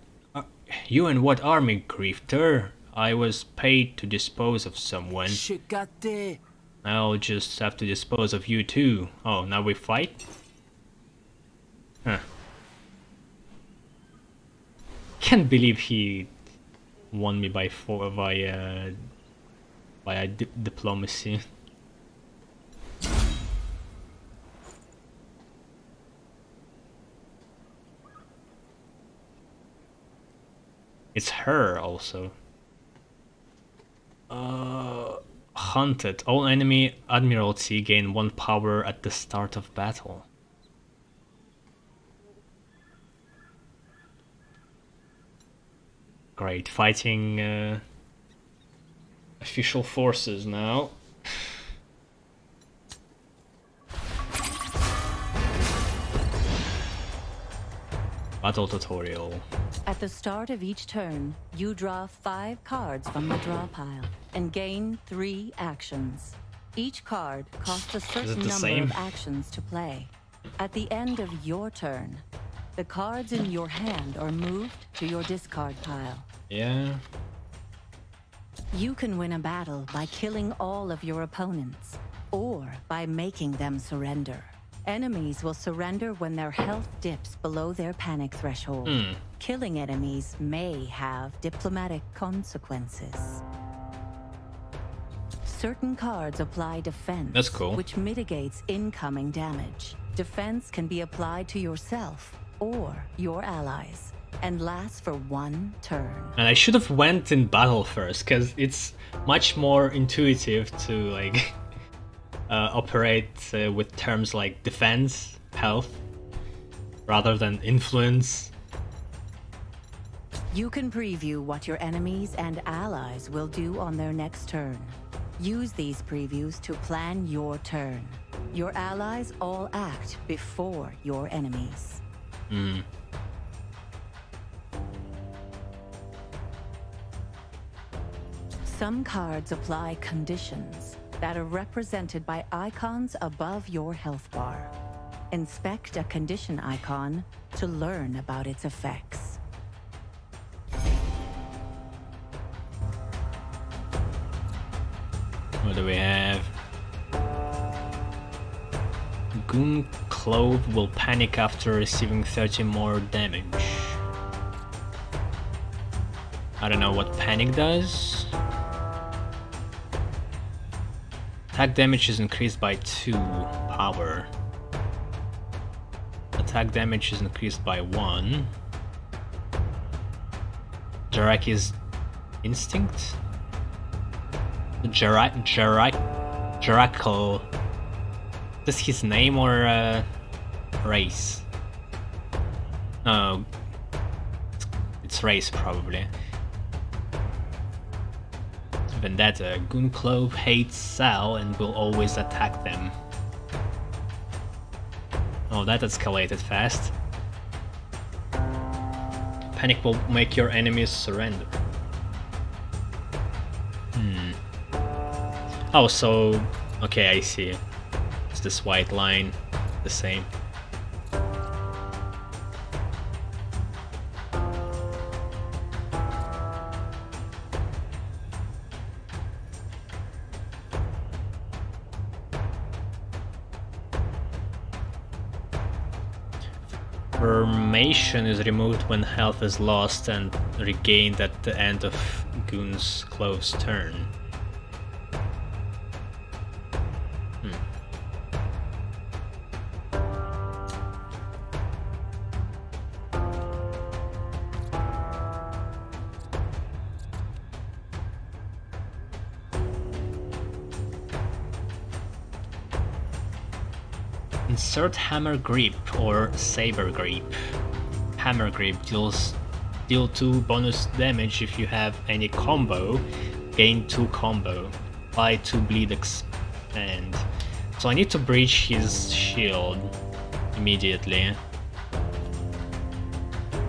You and what army, Grifter? I was paid to dispose of someone. Shikate. I'll just have to dispose of you too. Oh, now we fight? Huh. Can't believe he won me by diplomacy. It's her also. Hunted. All enemy admiralty gain 1 power at the start of battle. Great, fighting official forces now. Battle tutorial. At the start of each turn, you draw 5 cards from the draw pile and gain 3 actions. Each card costs a certain number of actions to play. At the end of your turn, the cards in your hand are moved to your discard pile. Yeah. You can win a battle by killing all of your opponents, or by making them surrender. Enemies will surrender when their health dips below their panic threshold. Killing enemies may have diplomatic consequences. Certain cards apply defense, That's cool. which mitigates incoming damage. Defense can be applied to yourself or your allies, and lasts for 1 turn. And I should have went in battle first, because it's much more intuitive to like operate with terms like defense, health, rather than influence. You can preview what your enemies and allies will do on their next turn. Use these previews to plan your turn. Your allies all act before your enemies. Some cards apply conditions that are represented by icons above your health bar. Inspect a condition icon to learn about its effects. What do we have? Goon Clove will panic after receiving 30 more damage. I don't know what panic does. Attack damage is increased by 2 power. Attack damage is increased by 1. Jaraki's instinct? Jarakal. Is this his name or race? No, it's race probably. Vendetta. Goon Clove hates Sal and will always attack them. Oh, that escalated fast. Panic will make your enemies surrender. Oh, so... okay, I see. It's this white line, the same. Formation is removed when health is lost and regained at the end of Goon's Clove's turn. Insert Hammer Grip or Saber Grip. Hammer Grip deal 2 bonus damage if you have any combo, gain 2 combo, apply 2 bleed expand. So I need to breach his shield immediately,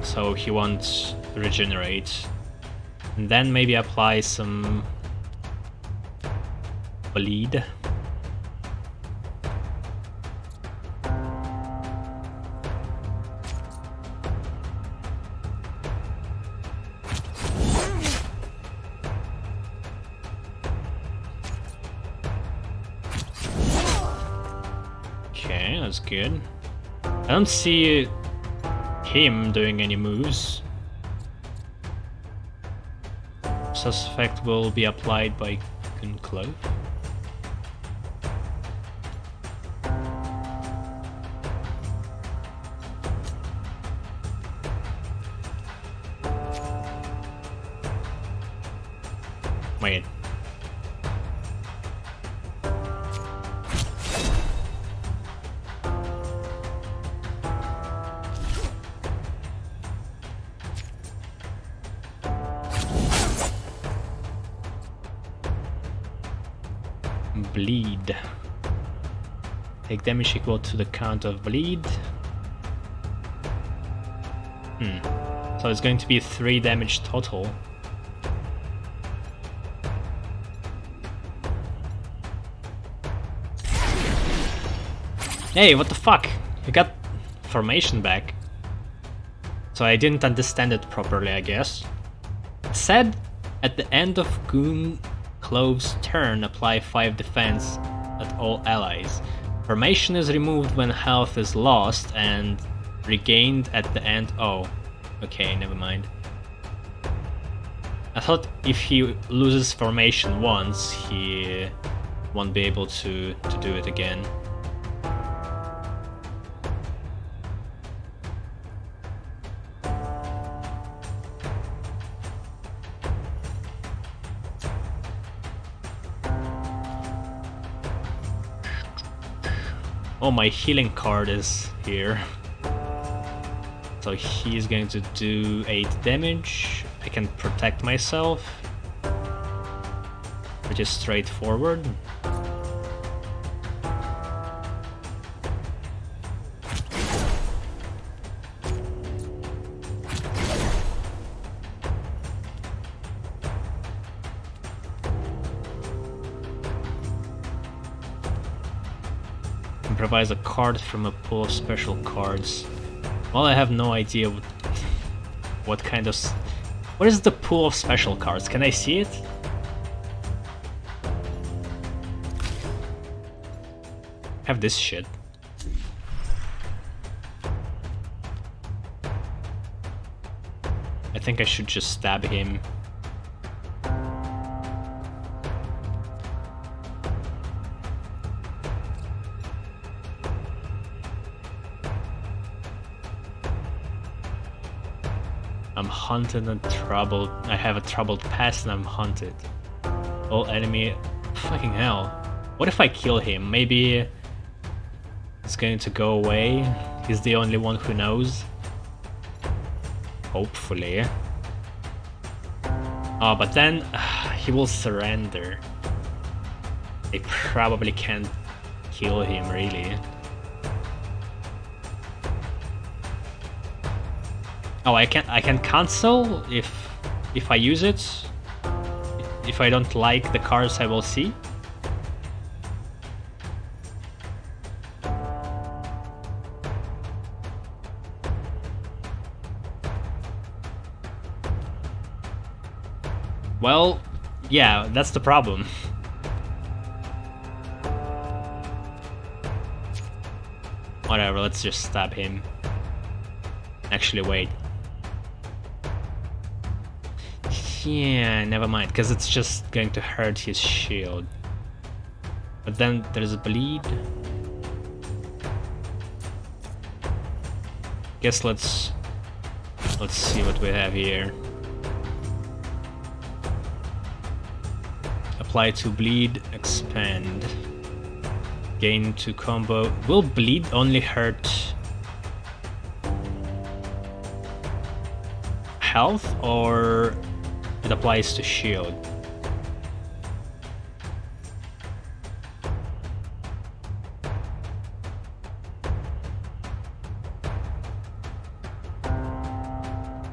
so he won't regenerate, and then maybe apply some bleed. That's good. I don't see him doing any moves. Such effect will be applied by Clove. Wait. Bleed. Take damage equal to the count of bleed. So it's going to be 3 damage total. Hey, what the fuck? You got formation back. So I didn't understand it properly, I guess. It said at the end of Goon Clove's turn, apply 5 defense at all allies. Formation is removed when health is lost and regained at the end. Oh, okay, never mind. I thought if he loses formation once, he won't be able to do it again. Oh, my healing card is here. So he's going to do 8 damage. I can protect myself, which is straightforward. Improvise a card from a pool of special cards. Well, I have no idea what kind of... What is the pool of special cards? Can I see it? Have this shit. I think I should just stab him. I'm hunted and troubled. I have a troubled past and I'm hunted. All enemy... Fucking hell. What if I kill him? Maybe it's going to go away. He's the only one who knows. Hopefully. Oh, but then he will surrender. I probably can't kill him, really. Oh, I can cancel if I use it. If I don't like the cards I will see. Well, yeah, that's the problem. Whatever, let's just stab him. Actually, wait. Yeah, never mind, because it's just going to hurt his shield. But then there's a bleed. Guess let's see what we have here. Apply to bleed, expand. Gain to combo. Will bleed only hurt health, or it applies to shield?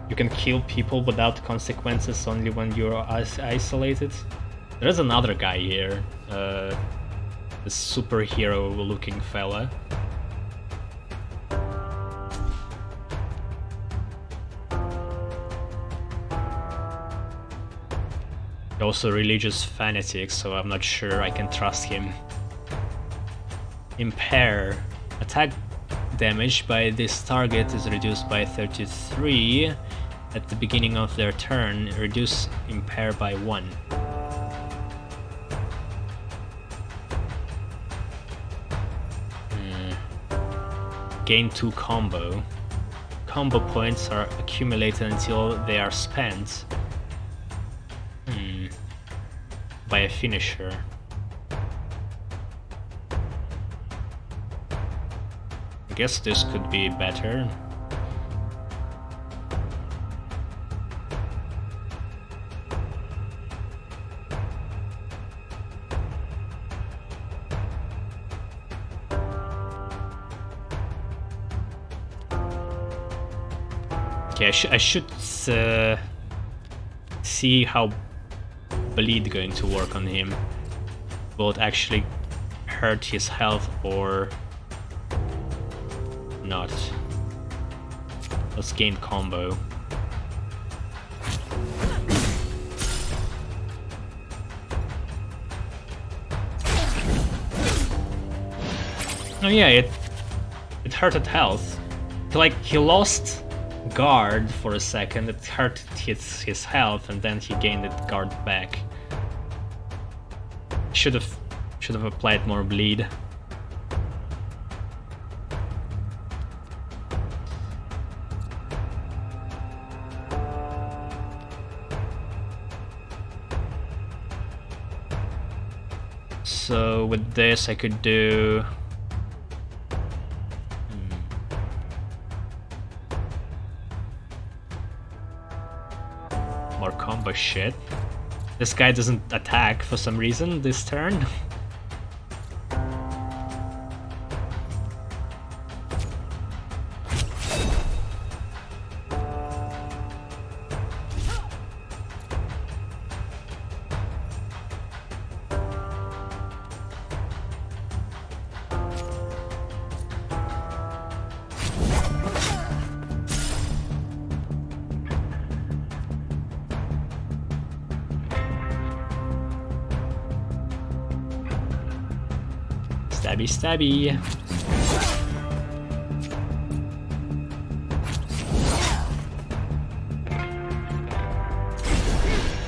You can kill people without consequences only when you're isolated. There's another guy here, this superhero looking fella. Also religious fanatic, so I'm not sure I can trust him. Impair. Attack damage by this target is reduced by 33 at the beginning of their turn. Reduce impair by 1. Gain 2 combo. Combo points are accumulated until they are spent by a finisher. I guess this could be better. Okay, I should see how bleed going to work on him. Will it actually hurt his health or not? Let's gain combo. Oh yeah, it hurted health. Like he lost guard for a second, it hurt his health, and then he gained it guard back. Should have applied more bleed. So with this I could do more combo shit. This guy doesn't attack for some reason this turn. Stabby stabby.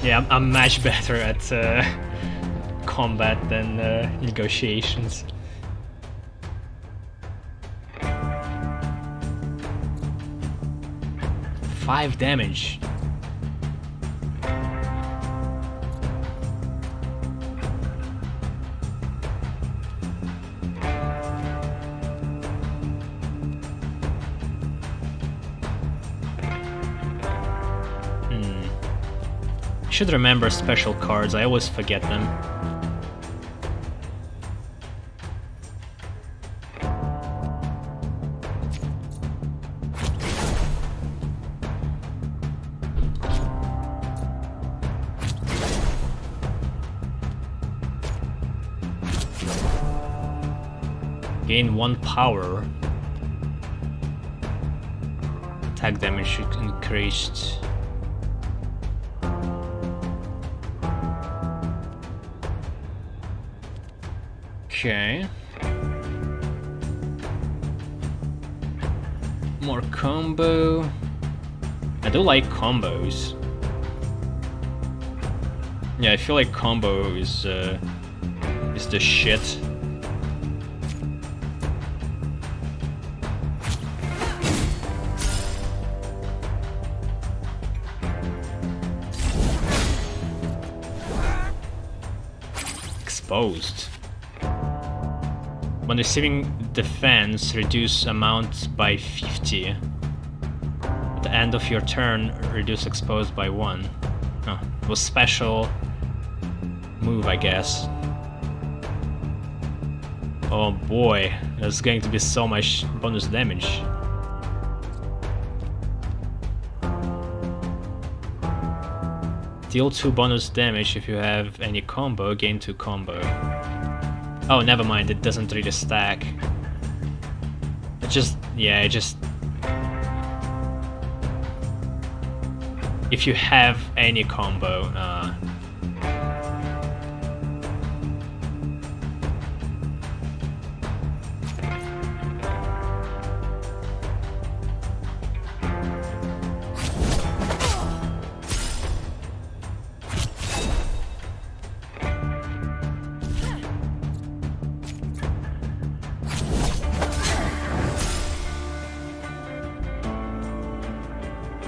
Yeah, I'm much better at combat than negotiations. Five damage. Should remember special cards, I always forget them. Gain 1 power. Attack damage increased. Okay. More combo. I do like combos. Yeah, I feel like combo is the shit. Exposed. When receiving defense, reduce amount by 50. At the end of your turn, reduce exposed by 1. Oh, it was special move, I guess. Oh boy, there's going to be so much bonus damage. Deal 2 bonus damage if you have any combo, gain 2 combo. Oh, never mind, it doesn't really stack. It just... yeah, it just... if you have any combo,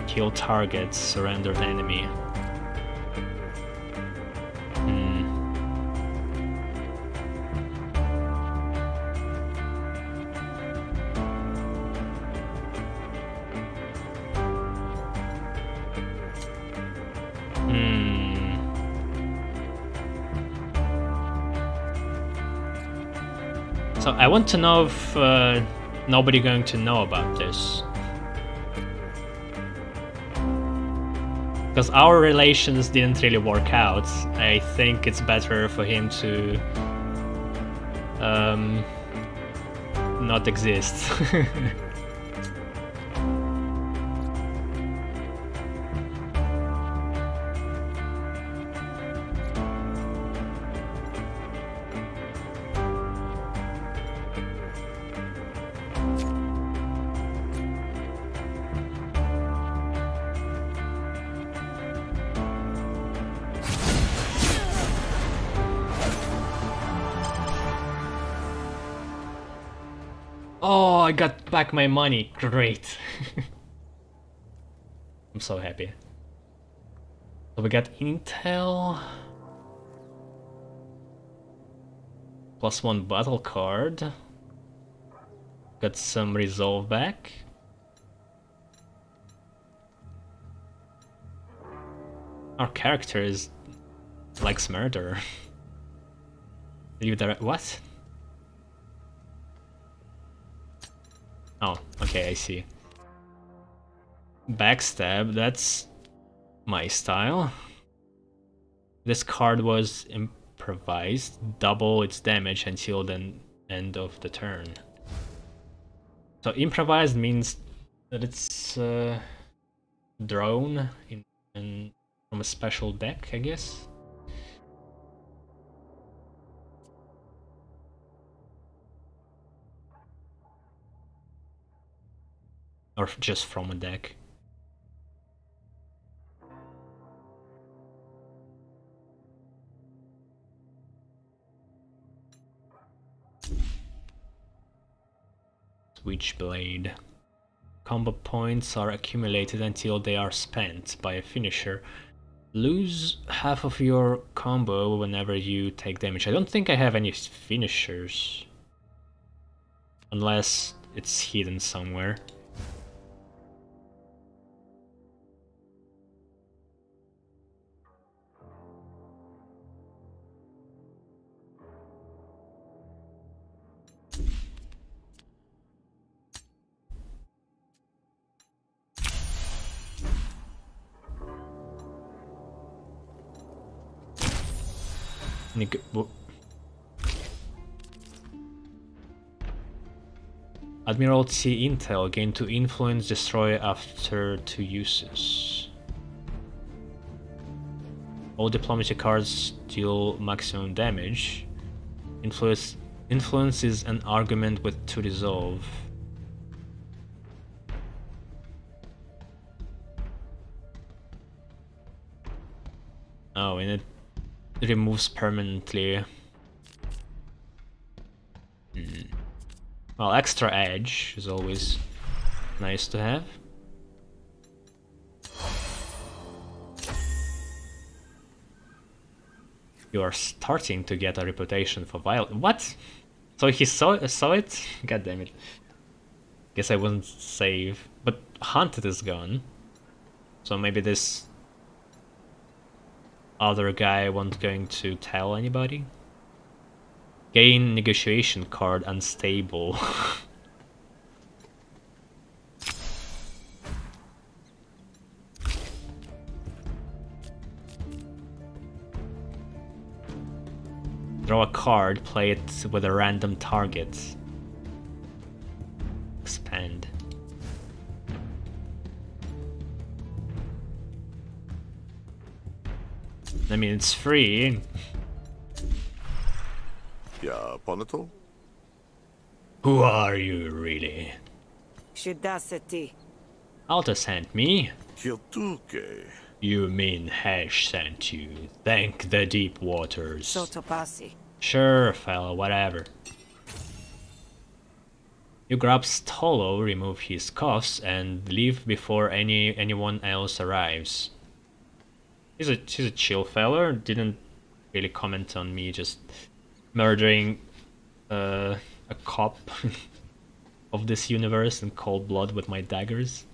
Kill targets, surrendered enemy. So I want to know if nobody going to know about this. Because our relations didn't really work out. I think it's better for him to not exist. Oh, I got back my money. Great. I'm so happy. So we got Intel. +1 battle card. Got some resolve back. Our character likes murder. Leave that. What? Oh, okay, I see. Backstab, that's my style. This card was improvised. Double its damage until the end of the turn. So improvised means that it's drawn from a special deck, I guess. Or just from a deck. Switchblade. Combo points are accumulated until they are spent by a finisher. Lose half of your combo whenever you take damage. I don't think I have any finishers. Unless it's hidden somewhere. Admiralty Intel, gain 2 influence, destroy after 2 uses. All diplomacy cards deal maximum damage. Influence is an argument with 2 resolve. Oh, and it removes permanently. Well, extra edge is always nice to have. You are starting to get a reputation for violence. What? So he saw it? God damn it. Guess I wouldn't save. But Hunted is gone. So maybe this other guy won't going to tell anybody. Gain negotiation card unstable. Draw a card, play it with a random target. Expand. I mean, it's free. Yeah, Ponato? Who are you, really? Shidaseti. Alta sent me. Kiltuke. You mean Hash sent you. Thank the deep waters. Sotopasi. Sure, fella, whatever. You grab Stolo, remove his cuffs, and leave before anyone else arrives. He's a chill feller. Didn't really comment on me just murdering a cop of this universe in cold blood with my daggers.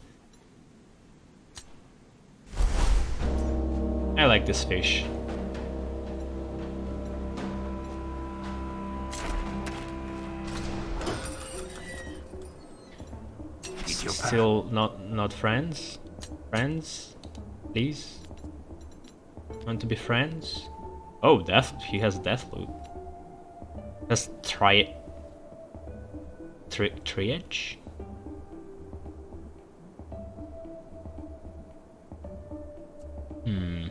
I like this fish. Still not friends? Friends? Please? Want to be friends? Oh, he has death loot. Let's try it. Triage? Hmm.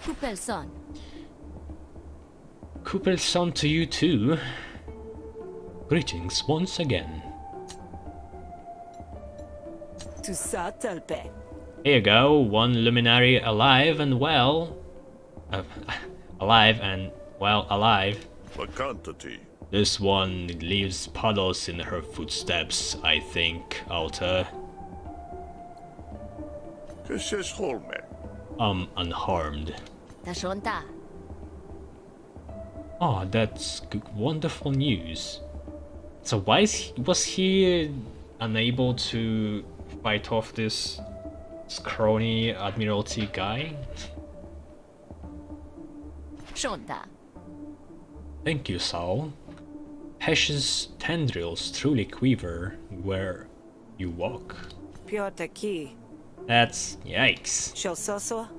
Kupelson. Kupelson to you too. Greetings once again. To Satalpe. Here you go, one luminary alive and well. Alive. Vacantity. This one leaves puddles in her footsteps, I think, Alta. Keshes holme. Unharmed. Tashonta. Oh, that's wonderful news. So why was he unable to fight off this scrawny Admiralty guy? Shonta. Thank you, Saul. Hesh's tendrils truly quiver where you walk. Piotr Ki. That's yikes. Shososo.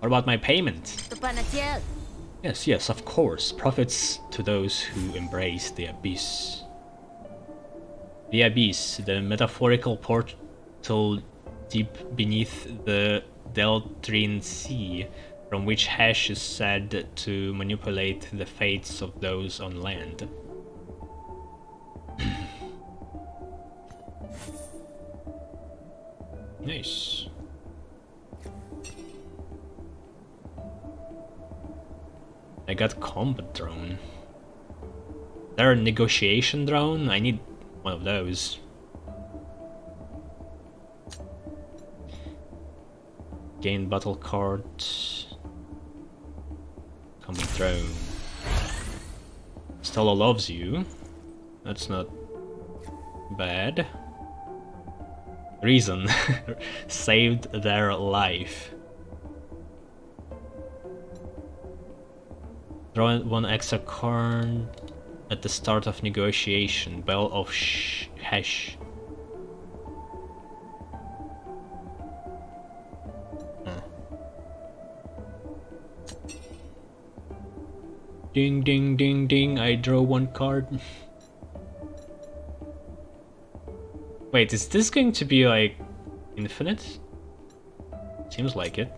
What about my payment? Tupanatiel. Yes, of course. Profits to those who embrace the abyss. The abyss, the metaphorical portal deep beneath the Deltrine Sea, from which Hesh is said to manipulate the fates of those on land. Nice. I got combat drone. Is there a negotiation drone? I need one of those. Gain battle card. Combat drone. Stella loves you. That's not bad. Reason. Saved their life. Draw one extra card at the start of negotiation. Bell of Hesh. Ding ding ding ding, I draw one card. Wait, is this going to be like infinite? Seems like it.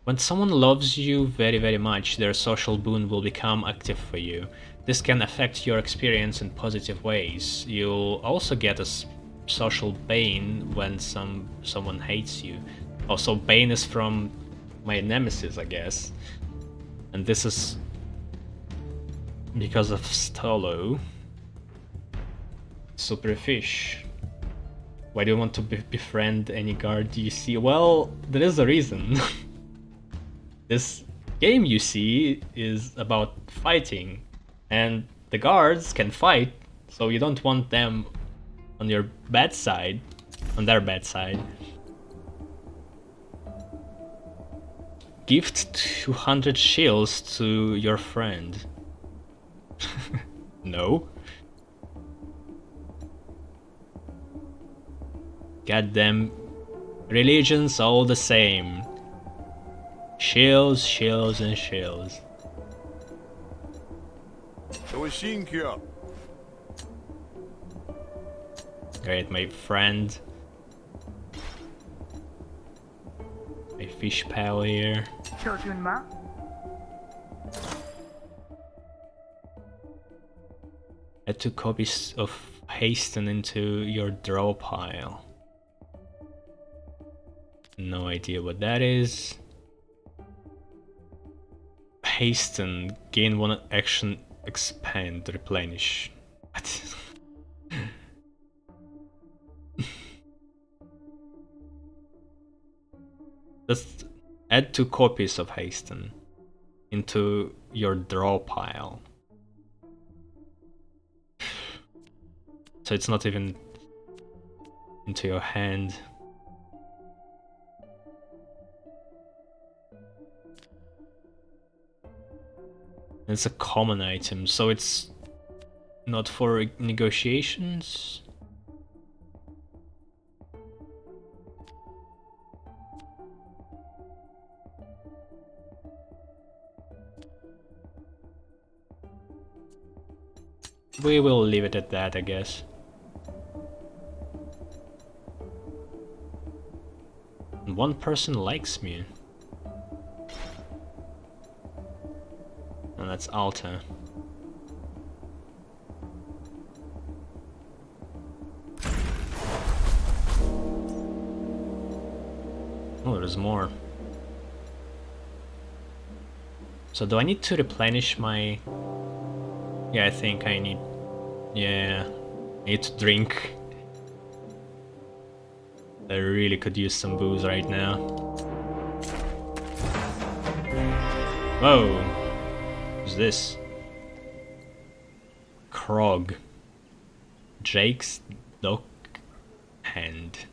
When someone loves you very much, their social boon will become active for you. This can affect your experience in positive ways. You'll also get a social bane when someone hates you. Also, bane is from my nemesis, I guess. And this is because of Stolo. Superfish. Why do you want to befriend any guard you see? Well, there is a reason. This game, you see, is about fighting, and the guards can fight, so you don't want them on your bad side, on their bad side. Gift 200 shields to your friend. No. Goddamn religions all the same. Shields, shields, and shields. Great, my friend. My fish pal here. Add 2 copies of Hasten into your draw pile. No idea what that is. Hasten, gain 1 action, expand, replenish. What? Just add 2 copies of Hasten into your draw pile. So it's not even into your hand. It's a common item, so it's not for negotiations. We will leave it at that, I guess. And 1 person likes me. And that's Alta. Oh, there's more. So do I need to replenish my... Yeah, I think I need... Yeah, I need to drink. I really could use some booze right now. Whoa! Who's this? Krog. Jake's dog hand.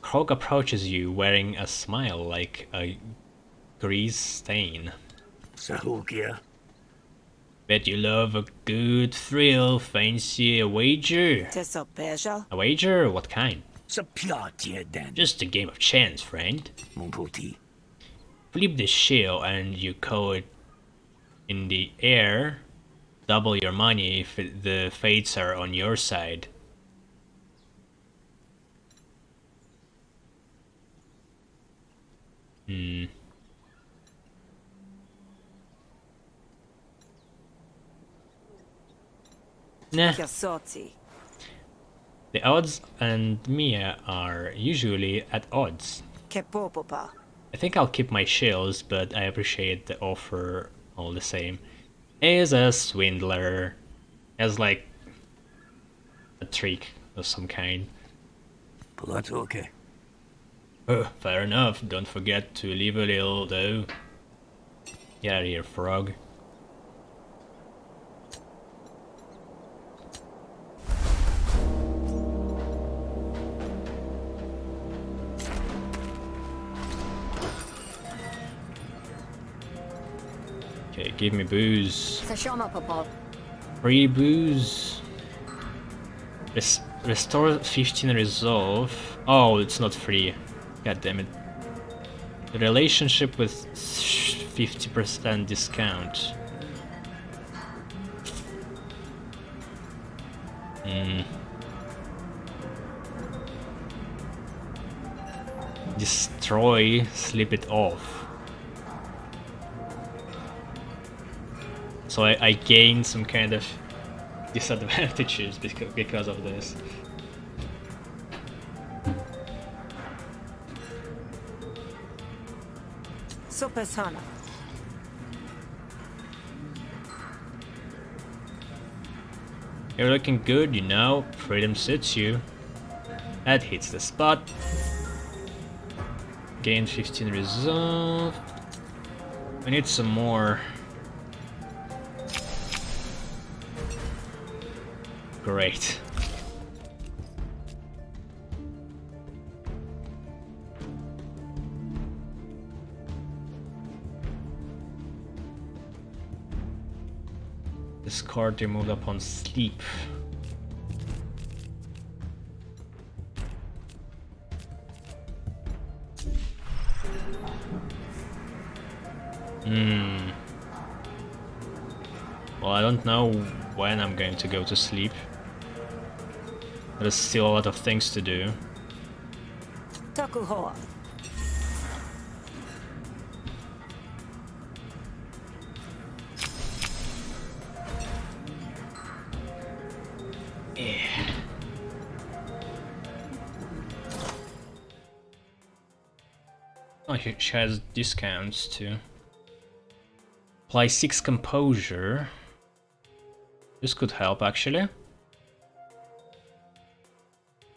Krog approaches you wearing a smile like a grease stain. Bet you love a good thrill, fancy a wager? A wager? What kind? Just a game of chance, friend. Flip the shell and you call it in the air. Double your money if the fates are on your side. Nah. The odds and Mia are usually at odds. I think I'll keep my shells, but I appreciate the offer all the same. Is a swindler. Has like a trick of some kind. Okay. Fair enough. Don't forget to leave a little though. Get out of here, frog. Okay, give me booze. Free booze. Restore 15 resolve. Oh, it's not free. God damn it. The relationship with 50% discount. Destroy, slip it off. So I gain some kind of disadvantages because of this. You're looking good, you know. Freedom suits you. That hits the spot. Gain 15 resolve. We need some more. Great. This card removed upon sleep. Well, I don't know when I'm going to go to sleep. There's still a lot of things to do. Hakuhoa. Yeah. Oh, she has discounts too. Apply 6 composure. This could help actually.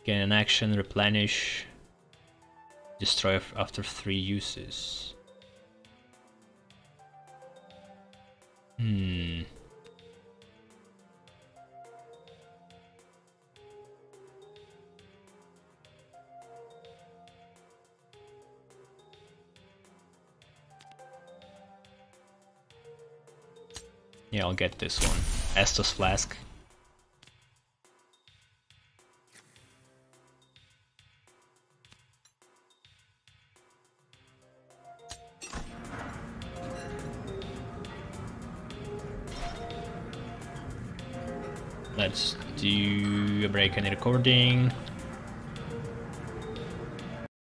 Gain an action, replenish, destroy after 3 uses. Yeah, I'll get this one. Estus Flask. Let's do a break any recording.